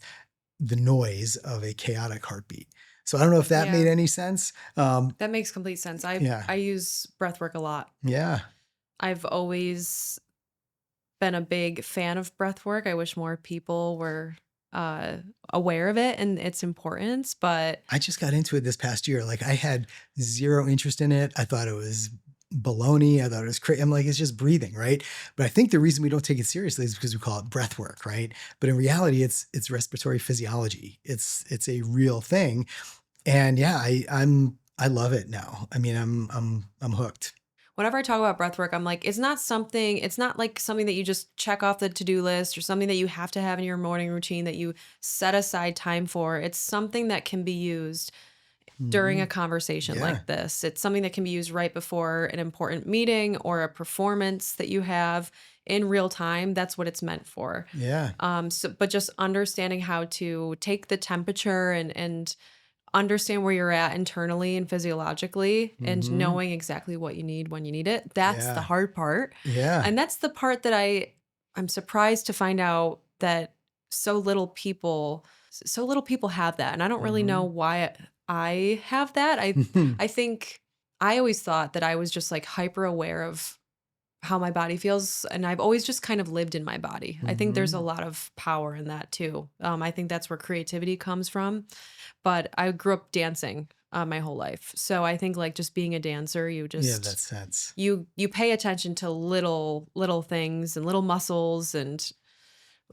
Speaker 2: the noise of a chaotic heartbeat. So I don't know if that made any sense.
Speaker 1: That makes complete sense. I use breath work a lot.
Speaker 2: Yeah.
Speaker 1: I've always been a big fan of breath work. I wish more people were aware of it and its importance, but
Speaker 2: I just got into it this past year. Like I had zero interest in it. I thought it was baloney. I thought it was crazy. I'm like, it's just breathing, right? But I think the reason we don't take it seriously is because we call it breath work, right? But in reality, it's respiratory physiology. It's a real thing. And yeah, I love it now. I mean, I'm hooked.
Speaker 1: whenever I talk about breath work, I'm like, it's not like something that you just check off the to-do list or something that you have to have in your morning routine that you set aside time for. It's something that can be used during a conversation like this. It's something that can be used right before an important meeting or a performance that you have in real time. That's what it's meant for.
Speaker 2: Yeah.
Speaker 1: But just understanding how to take the temperature and understand where you're at internally and physiologically and knowing exactly what you need when you need it. That's the hard part.
Speaker 2: Yeah.
Speaker 1: And that's the part that I'm surprised to find out that so little people have that. And I don't really know why I have that. I think I always thought that I was just like hyper aware of how my body feels, and I've always just kind of lived in my body. I think there's a lot of power in that too. I think that's where creativity comes from. But I grew up dancing my whole life, so I think like just being a dancer, you just
Speaker 2: that sense.
Speaker 1: you pay attention to little things and little muscles and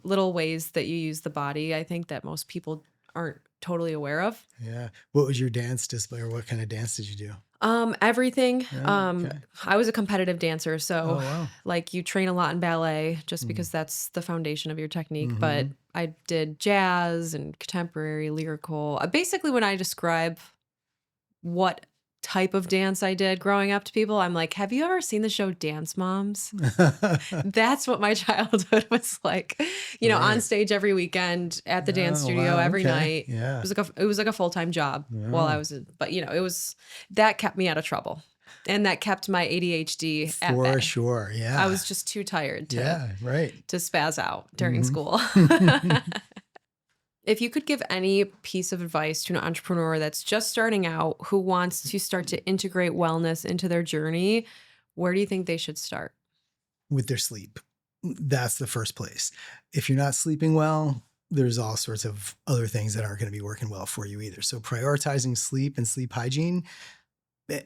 Speaker 1: little ways that you use the body. I think that most people aren't totally aware of.
Speaker 2: Yeah. What was your dance display, or what kind of dance did you do?
Speaker 1: Everything.
Speaker 2: Okay.
Speaker 1: I was a competitive dancer, so
Speaker 2: Oh, wow.
Speaker 1: like you train a lot in ballet just because that's the foundation of your technique. But I did jazz and contemporary, lyrical. Basically, when I describe what type of dance I did growing up to people, I'm like, have you ever seen the show Dance Moms? That's what my childhood was like. On stage every weekend at the dance studio every night.
Speaker 2: Yeah.
Speaker 1: It was like a full-time job while I was but it was that kept me out of trouble. And that kept my ADHD at bay.
Speaker 2: For sure. Yeah.
Speaker 1: I was just too tired to spaz out during school. If you could give any piece of advice to an entrepreneur that's just starting out who wants to start to integrate wellness into their journey, where do you think they should start?
Speaker 2: With their sleep. That's the first place. If you're not sleeping well, there's all sorts of other things that aren't going to be working well for you either. So prioritizing sleep and sleep hygiene.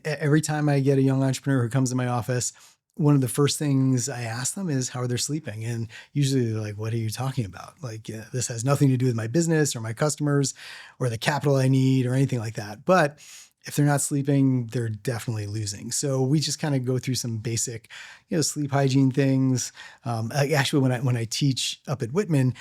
Speaker 2: Every time I get a young entrepreneur who comes in my office, one of the first things I ask them is, how are they sleeping? And usually they're like, what are you talking about? Like, this has nothing to do with my business or my customers or the capital I need or anything like that. But if they're not sleeping, they're definitely losing. So we just kind of go through some basic, sleep hygiene things. Actually, when I teach up at Whitman,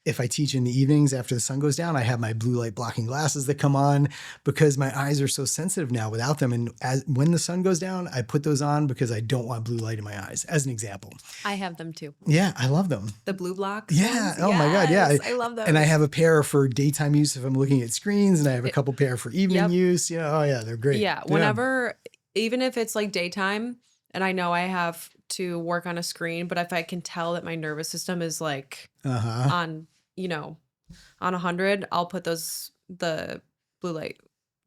Speaker 2: if I teach in the evenings after the sun goes down, I have my blue light blocking glasses that come on because my eyes are so sensitive now without them. And when the sun goes down, I put those on because I don't want blue light in my eyes, as an example.
Speaker 1: I have them too.
Speaker 2: Yeah, I love them.
Speaker 1: The blue blocks?
Speaker 2: Yeah. Oh my God. Yeah.
Speaker 1: I love those.
Speaker 2: And I have a pair for daytime use if I'm looking at screens, and I have a couple pair for evening use. Oh yeah, they're great.
Speaker 1: Yeah. Whenever, even if it's like daytime and I know I have to work on a screen, but if I can tell that my nervous system is like on 100, I'll put the blue light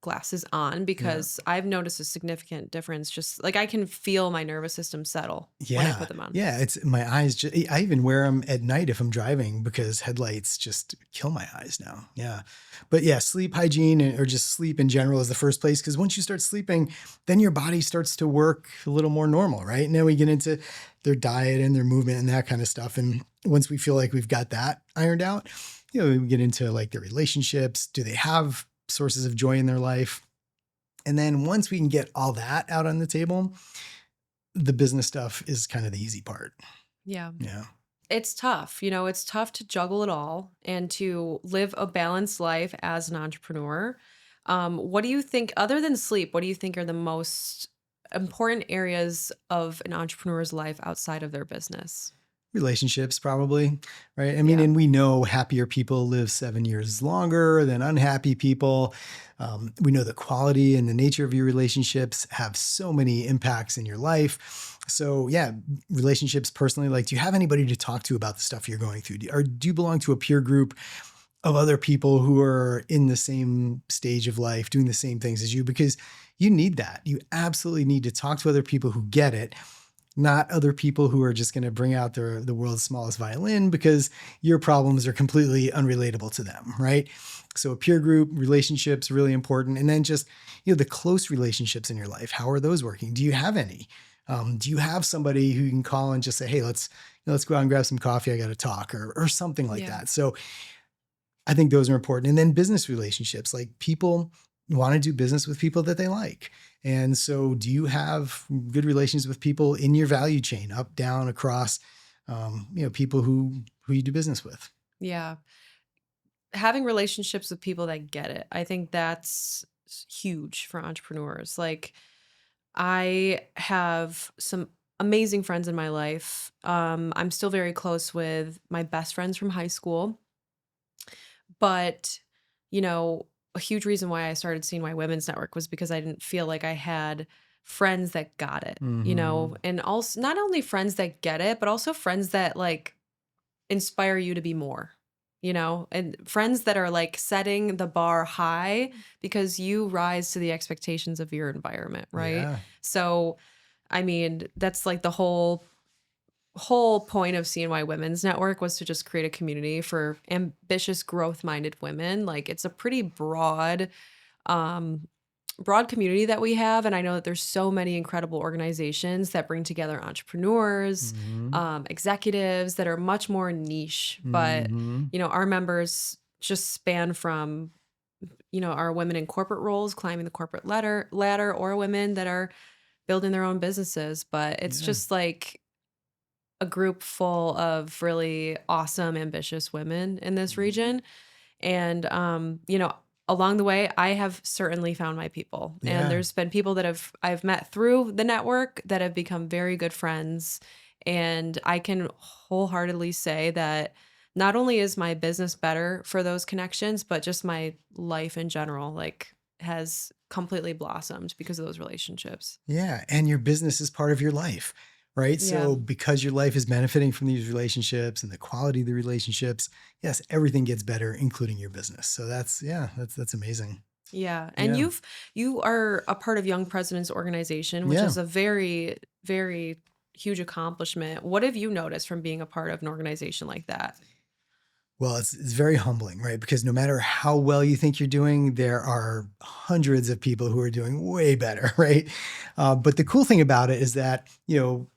Speaker 1: glasses on because I've noticed a significant difference. Just like I can feel my nervous system settle when I put them on. Yeah,
Speaker 2: it's my eyes. I even wear them at night if I'm driving because headlights just kill my eyes now. Yeah. But yeah, sleep hygiene or just sleep in general is the first place, because once you start sleeping, then your body starts to work a little more normal, right? And then we get into their diet and their movement and that kind of stuff. And once we feel like we've got that ironed out, we get into like their relationships. Do they have sources of joy in their life? And then once we can get all that out on the table, the business stuff is kind of the easy part.
Speaker 1: Yeah.
Speaker 2: Yeah.
Speaker 1: It's tough. It's tough to juggle it all and to live a balanced life as an entrepreneur. What do you think, other than sleep, what do you think are the most important areas of an entrepreneur's life outside of their business?
Speaker 2: Relationships, probably, right? I mean,
Speaker 1: Yeah.
Speaker 2: and we know happier people live 7 years longer than unhappy people. We know the quality and the nature of your relationships have so many impacts in your life. So, yeah, relationships personally, like, do you have anybody to talk to about the stuff you're going through? Or do you belong to a peer group of other people who are in the same stage of life, doing the same things as you? Because you need that. You absolutely need to talk to other people who get it, not other people who are just going to bring out the world's smallest violin because your problems are completely unrelatable to them, right? So a peer group, relationships, really important. And then just, the close relationships in your life. How are those working? Do you have any? Do you have somebody who you can call and just say, hey, let's go out and grab some coffee. I got to talk, or something like
Speaker 1: Yeah.
Speaker 2: that. So I think those are important. And then business relationships, like, people want to do business with people that they like. And so do you have good relations with people in your value chain, up, down, across, people who you do business with?
Speaker 1: Yeah. Having relationships with people that get it. I think that's huge for entrepreneurs. Like, I have some amazing friends in my life. I'm still very close with my best friends from high school. But, a huge reason why I started CNY Women's Network was because I didn't feel like I had friends that got it,
Speaker 2: Mm-hmm.
Speaker 1: and also not only friends that get it, but also friends that like inspire you to be more, and friends that are like setting the bar high because you rise to the expectations of your environment, right?
Speaker 2: Yeah.
Speaker 1: So, I mean, that's like the whole point of CNY Women's Network was to just create a community for ambitious, growth-minded women. Like, it's a pretty um, broad community that we have, and I know that there's so many incredible organizations that bring together entrepreneurs,
Speaker 2: Mm-hmm.
Speaker 1: executives that are much more niche. But
Speaker 2: Mm-hmm.
Speaker 1: our members just span from our women in corporate roles, climbing the corporate ladder, or women that are building their own businesses. But it's
Speaker 2: Yeah.
Speaker 1: just like a group full of really awesome, ambitious women in this
Speaker 2: Mhm.
Speaker 1: region. And, along the way, I have certainly found my people. And
Speaker 2: Yeah.
Speaker 1: there's been people that I've met through the network that have become very good friends. And I can wholeheartedly say that not only is my business better for those connections, but just my life in general, like, has completely blossomed because of those relationships.
Speaker 2: Yeah. And your business is part of your life, right?
Speaker 1: Yeah.
Speaker 2: So because your life is benefiting from these relationships and the quality of the relationships, yes, everything gets better, including your business. So that's amazing.
Speaker 1: Yeah. And
Speaker 2: Yeah.
Speaker 1: you are a part of Young Presidents Organization, which
Speaker 2: Yeah.
Speaker 1: is a very, very huge accomplishment. What have you noticed from being a part of an organization like that?
Speaker 2: Well, it's very humbling, right? Because no matter how well you think you're doing, there are hundreds of people who are doing way better, right? But the cool thing about it is that,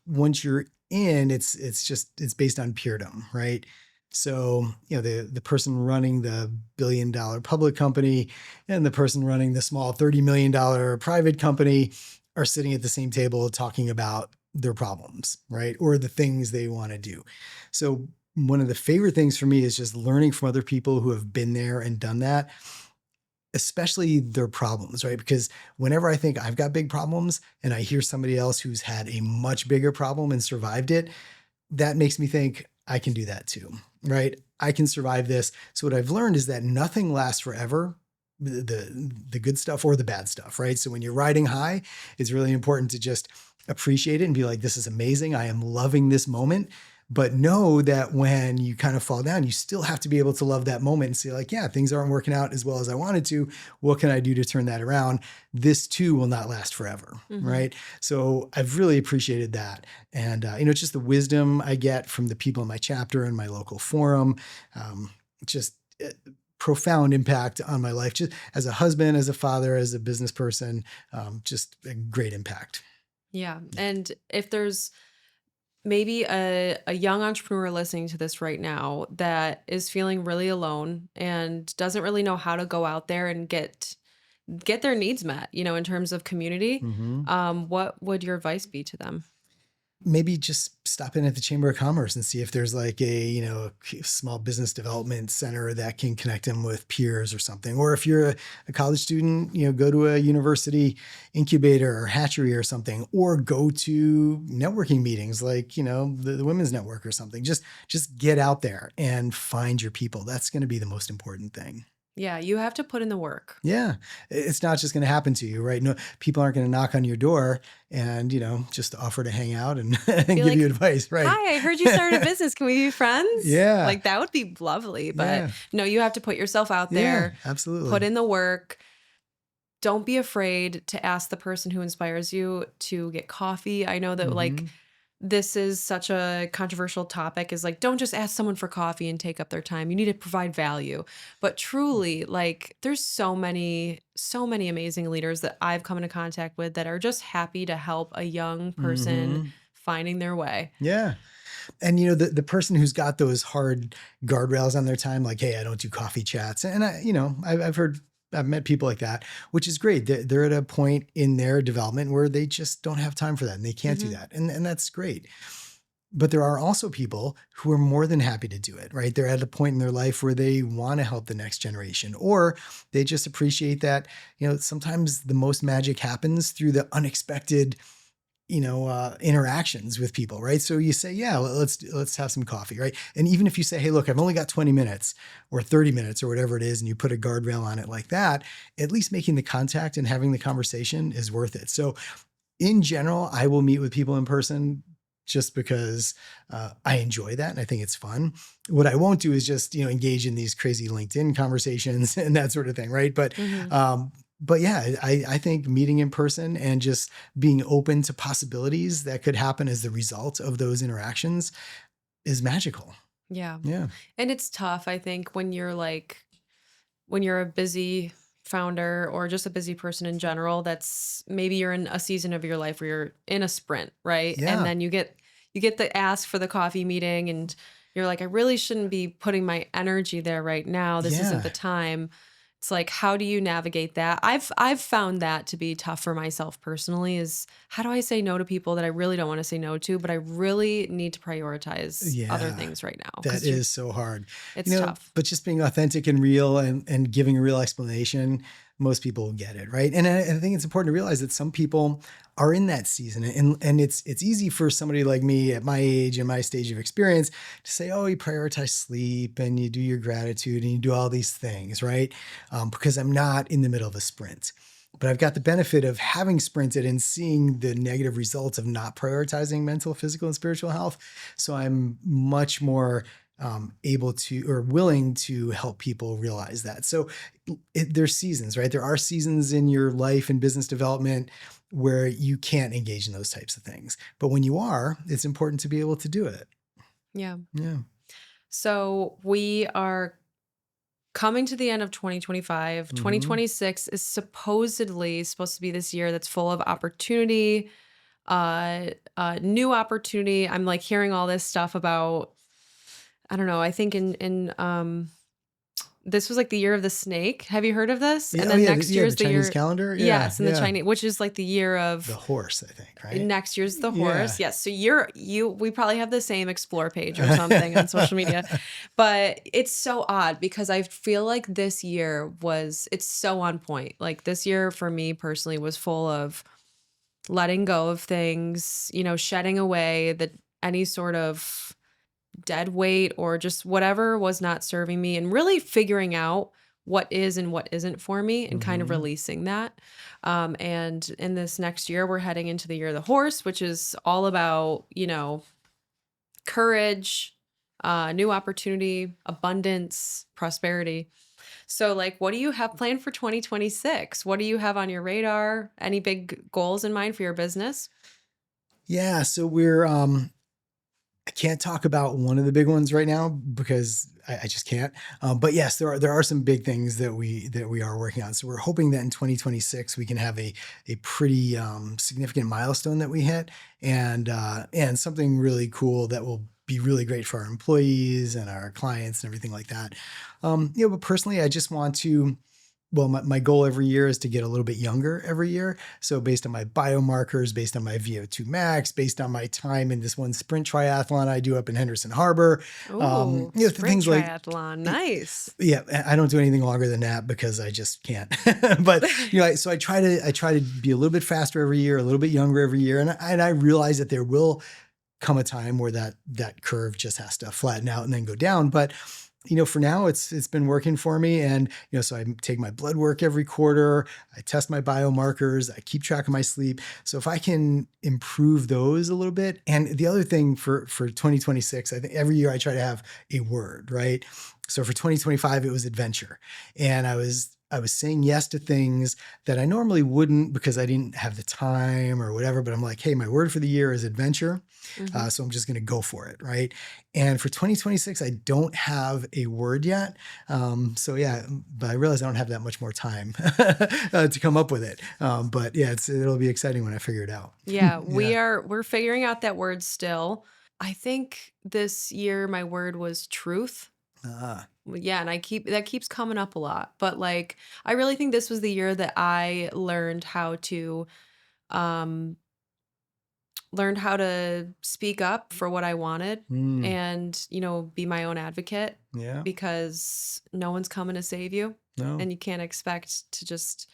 Speaker 2: once you're in, it's based on peerdom, right? So, the person running the $1 billion public company and the person running the small $30 million private company are sitting at the same table talking about their problems, right? Or the things they want to do. So one of the favorite things for me is just learning from other people who have been there and done that, especially their problems, right? Because whenever I think I've got big problems and I hear somebody else who's had a much bigger problem and survived it, that makes me think I can do that too, right? I can survive this. So what I've learned is that nothing lasts forever. The good stuff or the bad stuff, right? So when you're riding high, it's really important to just appreciate it and be like, this is amazing. I am loving this moment. But know that when you kind of fall down, you still have to be able to love that moment and say, like, yeah, things aren't working out as well as I wanted to. What can I do to turn that around? This too will not last forever,
Speaker 1: Hmm.
Speaker 2: right? So I've really appreciated that. And, it's just the wisdom I get from the people in my chapter and my local forum. Um, just profound impact on my life, just as a husband, as a father, as a business person, just a great impact.
Speaker 1: Yeah. And if there's maybe a young entrepreneur listening to this right now that is feeling really alone and doesn't really know how to go out there and get their needs met, in terms of community,
Speaker 2: Mhm.
Speaker 1: what would your advice be to them?
Speaker 2: maybe just stop in at the Chamber of Commerce and see if there's like a small business development center that can connect them with peers or something. Or if you're a college student, go to a university incubator or hatchery or something, or go to networking meetings like, the Women's Network or something. Just get out there and find your people. That's going to be the most important thing.
Speaker 1: Yeah, you have to put in the work.
Speaker 2: Yeah. It's not just going to happen to you, right? No, people aren't going to knock on your door and, just offer to hang out and, and give
Speaker 1: like,
Speaker 2: you advice, right?
Speaker 1: Hi, I heard you started a business. Can we be friends?
Speaker 2: Yeah.
Speaker 1: Like that would be lovely. But
Speaker 2: Yeah.
Speaker 1: no, you have to put yourself out there.
Speaker 2: Yeah, absolutely.
Speaker 1: Put in the work. Don't be afraid to ask the person who inspires you to get coffee. I know that like this is such a controversial topic, is like, don't just ask someone for coffee and take up their time. You need to provide value. But truly, like there's so many amazing leaders that I've come into contact with that are just happy to help a young person finding their way.
Speaker 2: Yeah. And, the person who's got those hard guardrails on their time, like, hey, I don't do coffee chats. And I've met people like that, which is great. They're at a point in their development where they just don't have time for that and they can't do that. And that's great. But there are also people who are more than happy to do it, right? They're at a point in their life where they want to help the next generation, or they just appreciate that, sometimes the most magic happens through the unexpected interactions with people, right? So you say, yeah, let's have some coffee, right? And even if you say, hey, look, I've only got 20 minutes or 30 minutes or whatever it is, and you put a guardrail on it like that, at least making the contact and having the conversation is worth it. So in general, I will meet with people in person just because I enjoy that and I think it's fun. What I won't do is just, engage in these crazy LinkedIn conversations and that sort of thing, right? But yeah, I think meeting in person and just being open to possibilities that could happen as the result of those interactions is magical.
Speaker 1: Yeah.
Speaker 2: Yeah.
Speaker 1: And it's tough, I think, when you're a busy founder or just a busy person in general, that's maybe you're in a season of your life where you're in a sprint, right?
Speaker 2: Yeah.
Speaker 1: And then you get the ask for the coffee meeting and you're like, I really shouldn't be putting my energy there right now. This isn't the time. It's like, how do you navigate that? I've found that to be tough for myself personally, is how do I say no to people that I really don't want to say no to, but I really need to prioritize other things right now.
Speaker 2: That is so hard.
Speaker 1: It's tough.
Speaker 2: But just being authentic and real and giving a real explanation, most people will get it, right? And I think it's important to realize that some people are in that season, and it's easy for somebody like me at my age and my stage of experience to say, oh, you prioritize sleep and you do your gratitude and you do all these things, right? Because I'm not in the middle of a sprint. But I've got the benefit of having sprinted and seeing the negative results of not prioritizing mental, physical, and spiritual health. So I'm much more able to, or willing to, help people realize that. So there's seasons, right? There are seasons in your life and business development where you can't engage in those types of things. But when you are, it's important to be able to do it.
Speaker 1: Yeah.
Speaker 2: Yeah.
Speaker 1: So we are coming to the end of 2025. 2026 is supposedly supposed to be this year that's full of opportunity, new opportunity. I'm like hearing all this stuff about, I don't know, I think in this was like the year of the snake. Have you heard of this?
Speaker 2: Yeah,
Speaker 1: and then next year's
Speaker 2: the
Speaker 1: the
Speaker 2: Chinese
Speaker 1: year
Speaker 2: calendar. Yeah,
Speaker 1: yes, and the Chinese, which is like the year of
Speaker 2: the horse, I think, right?
Speaker 1: Next year's the horse. Yes. So we probably have the same explore page or something on social media, but it's so odd because I feel like this year it's so on point. Like this year for me personally was full of letting go of things, shedding away any sort of dead weight or just whatever was not serving me, and really figuring out what is and what isn't for me and kind of releasing that. And in this next year, we're heading into the year of the horse, which is all about, courage, new opportunity, abundance, prosperity. So like, what do you have planned for 2026? What do you have on your radar? Any big goals in mind for your business?
Speaker 2: Yeah. So we're, I can't talk about one of the big ones right now because I just can't. But yes, there are some big things that we are working on. So we're hoping that in 2026 we can have a pretty significant milestone that we hit, and something really cool that will be really great for our employees and our clients and everything like that. But personally, I just want to well, my goal every year is to get a little bit younger every year. So based on my biomarkers, based on my VO2 max, based on my time in this one sprint triathlon I do up in Henderson Harbor,
Speaker 1: Oh, sprint
Speaker 2: things like,
Speaker 1: triathlon. Nice.
Speaker 2: yeah, I don't do anything longer than that because I just can't. But so I try to be a little bit faster every year, a little bit younger every year, and I realize that there will come a time where that curve just has to flatten out and then go down. But for now, it's been working for me. And, so I take my blood work every quarter, I test my biomarkers, I keep track of my sleep. So if I can improve those a little bit. And the other thing for 2026, I think every year I try to have a word, right? So for 2025, it was adventure. And I was saying yes to things that I normally wouldn't because I didn't have the time or whatever. But I'm like, hey, my word for the year is adventure.
Speaker 1: Mm-hmm.
Speaker 2: So I'm just going to go for it. Right. And for 2026, I don't have a word yet. So yeah, but I realize I don't have that much more time to come up with it. But yeah, it'll be exciting when I figure it out.
Speaker 1: Yeah, we're figuring out that word still. I think this year my word was truth. Yeah, and that keeps coming up a lot. But like I really think this was the year that I learned how to speak up for what I wanted and, be my own advocate.
Speaker 2: Yeah.
Speaker 1: Because no one's coming to save you.
Speaker 2: No.
Speaker 1: And you can't expect to just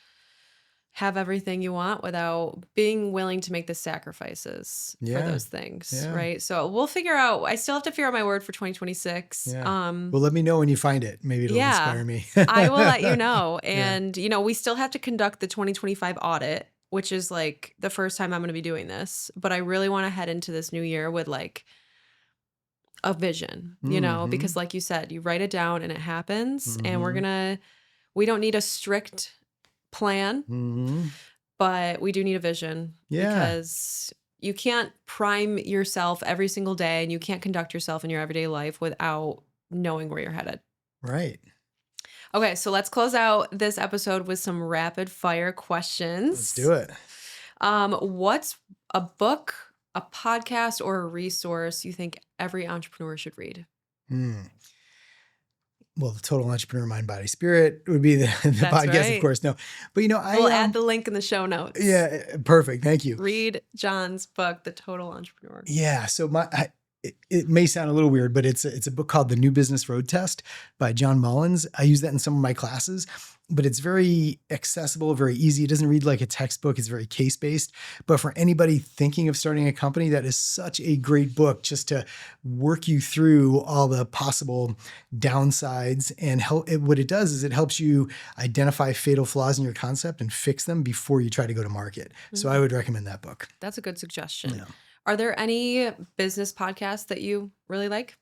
Speaker 1: have everything you want without being willing to make the sacrifices for those things.
Speaker 2: Yeah.
Speaker 1: Right. So we'll figure out, I still have to figure out my word for 2026.
Speaker 2: Yeah. Well, let me know when you find it. Maybe it'll inspire me.
Speaker 1: I will let you know. And, we still have to conduct the 2025 audit, which is like the first time I'm going to be doing this. But I really want to head into this new year with like a vision, because like you said, you write it down and it happens. And we don't need a strict plan, but we do need a vision because you can't prime yourself every single day and you can't conduct yourself in your everyday life without knowing where you're headed.
Speaker 2: Right.
Speaker 1: Okay, so let's close out this episode with some rapid fire questions.
Speaker 2: Let's do it.
Speaker 1: What's a book, a podcast, or a resource you think every entrepreneur should read?
Speaker 2: Well, the Total Entrepreneur Mind, Body, Spirit would be the podcast, right. Of course. No, but
Speaker 1: we'll add the link in the show notes.
Speaker 2: Yeah, perfect. Thank you.
Speaker 1: Read John's book, The Total Entrepreneur.
Speaker 2: Yeah. So it may sound a little weird, but it's a book called The New Business Road Test by John Mullins. I use that in some of my classes, but it's very accessible, very easy. It doesn't read like a textbook. It's very case-based. But for anybody thinking of starting a company, that is such a great book just to work you through all the possible downsides and what it does is it helps you identify fatal flaws in your concept and fix them before you try to go to market. So I would recommend that book.
Speaker 1: That's a good suggestion.
Speaker 2: Yeah.
Speaker 1: Are there any business podcasts that you really like?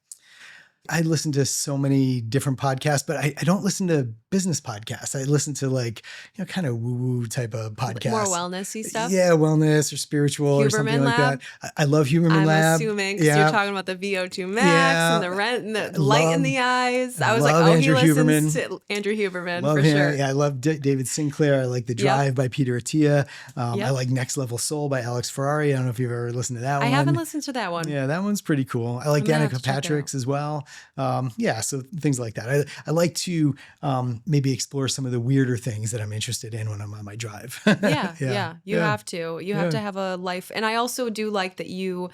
Speaker 2: I listen to so many different podcasts, but I don't listen to business podcasts. I listen to kind of woo-woo type of podcasts.
Speaker 1: More wellnessy stuff?
Speaker 2: Yeah, wellness or spiritual or something like that. I love Huberman Lab.
Speaker 1: I'm assuming because you're talking about the VO2 max and the rent and the light in the eyes. I was like, oh, he listens to Andrew Huberman for sure.
Speaker 2: Yeah, I love David Sinclair. I like The Drive by Peter Attia. I like Next Level Soul by Alex Ferrari. I don't know if you've ever listened to that one.
Speaker 1: I haven't listened to that one.
Speaker 2: Yeah, that one's pretty cool. I like Danica Patrick's as well. So things like that. I like to maybe explore some of the weirder things that I'm interested in when I'm on my drive.
Speaker 1: Yeah. You have to. You have to have a life. And I also do like that you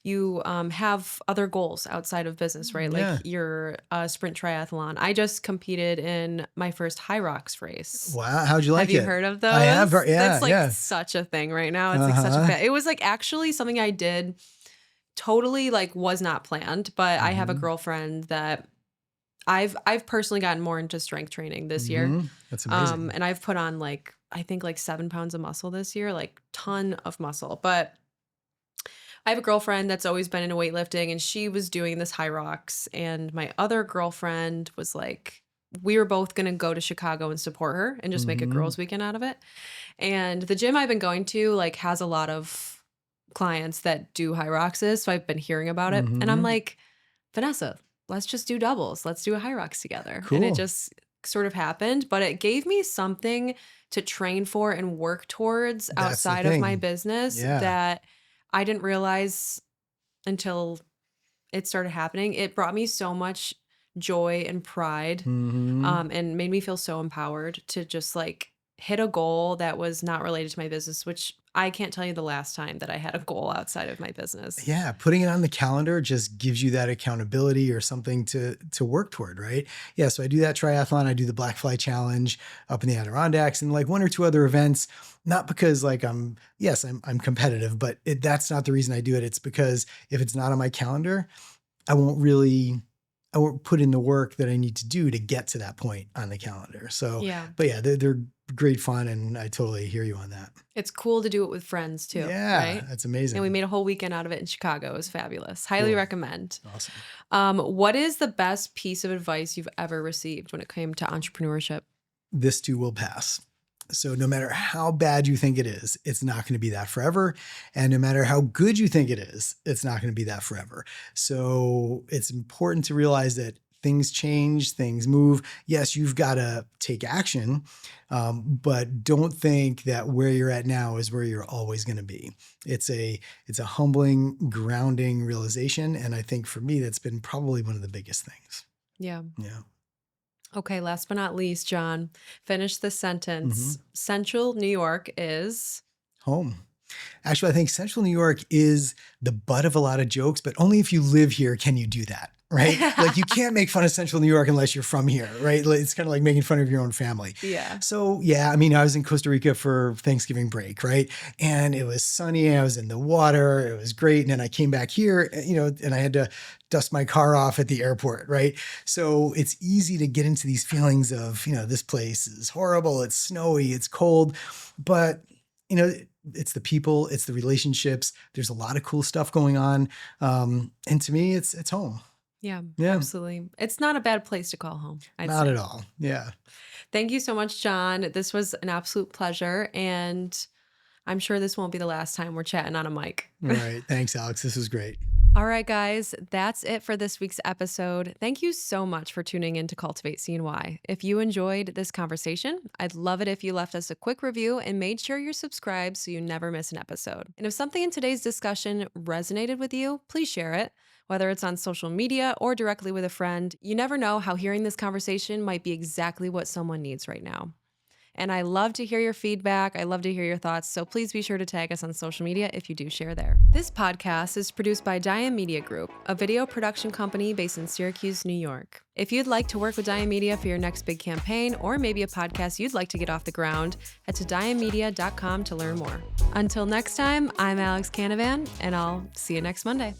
Speaker 1: have other goals outside of business, right? Like your sprint triathlon. I just competed in my first High Rocks race.
Speaker 2: Wow. How'd you like it?
Speaker 1: Have you heard of those?
Speaker 2: I have.
Speaker 1: That's like such a thing right now. It's like such a it was like actually something I did totally was not planned, but I have a girlfriend that I've personally gotten more into strength training this year.
Speaker 2: That's amazing.
Speaker 1: And I've put on I think 7 pounds of muscle this year, ton of muscle. But I have a girlfriend that's always been into weightlifting and she was doing this High Rocks. And my other girlfriend was we were both going to go to Chicago and support her and just make a girls' weekend out of it. And the gym I've been going to has a lot of clients that do High Rockses. So I've been hearing about it. And I'm like, Vanessa, let's just do doubles. Let's do a High Rocks together. Cool. And it just sort of happened, but it gave me something to train for and work towards outside of my business that I didn't realize until it started happening. It brought me so much joy and pride, and made me feel so empowered to just like hit a goal that was not related to my business, which I can't tell you the last time that I had a goal outside of my business.
Speaker 2: Yeah, putting it on the calendar just gives you that accountability or something to work toward, right? Yeah, so I do that triathlon, I do the Black Fly Challenge up in the Adirondacks, and like one or two other events. Not because like I'm competitive, but that's not the reason I do it. It's because if it's not on my calendar, I won't put in the work that I need to do to get to that point on the calendar. So,
Speaker 1: Yeah.
Speaker 2: but yeah, they're great fun, and I totally hear you on that.
Speaker 1: It's cool to do it with friends too,
Speaker 2: Yeah,
Speaker 1: right?
Speaker 2: that's amazing.
Speaker 1: And we made a whole weekend out of it in Chicago. It was fabulous. Highly
Speaker 2: Cool.
Speaker 1: recommend.
Speaker 2: Awesome.
Speaker 1: What is the best piece of advice you've ever received when it came to entrepreneurship?
Speaker 2: This too will pass. So no matter how bad you think it is, it's not going to be that forever. And no matter how good you think it is, it's not going to be that forever. So it's important to realize that things change, things move. Yes, you've got to take action, but don't think that where you're at now is where you're always going to be. It's a humbling, grounding realization. And I think for me, that's been probably one of the biggest things.
Speaker 1: Yeah.
Speaker 2: Yeah.
Speaker 1: Okay, last but not least, John, finish the sentence. Central New York is
Speaker 2: Home. Actually, I think Central New York is the butt of a lot of jokes, but only if you live here can you do that, right? Like you can't make fun of Central New York unless you're from here, right? It's kind of like making fun of your own family.
Speaker 1: Yeah.
Speaker 2: So yeah, I mean, I was in Costa Rica for Thanksgiving break, right? And it was sunny. I was in the water. It was great. And then I came back here, and I had to dust my car off at the airport, right? So it's easy to get into these feelings of, this place is horrible. It's snowy. It's cold. But, it's the people, it's the relationships. There's a lot of cool stuff going on. And to me, it's home.
Speaker 1: Yeah,
Speaker 2: Yeah.
Speaker 1: absolutely. It's not a bad place to call home.
Speaker 2: Not at all. Yeah.
Speaker 1: Thank you so much, John. This was an absolute pleasure. And I'm sure this won't be the last time we're chatting on a mic.
Speaker 2: All right. Thanks, Alex. This was great.
Speaker 1: All right, guys, that's it for this week's episode. Thank you so much for tuning in to Cultivate CNY. If you enjoyed this conversation, I'd love it if you left us a quick review and made sure you're subscribed so you never miss an episode. And if something in today's discussion resonated with you, please share it. Whether it's on social media or directly with a friend, you never know how hearing this conversation might be exactly what someone needs right now. And I love to hear your feedback. I love to hear your thoughts. So please be sure to tag us on social media if you do share there. This podcast is produced by Diam Media Group, a video production company based in Syracuse, New York. If you'd like to work with Diam Media for your next big campaign or maybe a podcast you'd like to get off the ground, head to diammedia.com to learn more. Until next time, I'm Alex Canavan, and I'll see you next Monday.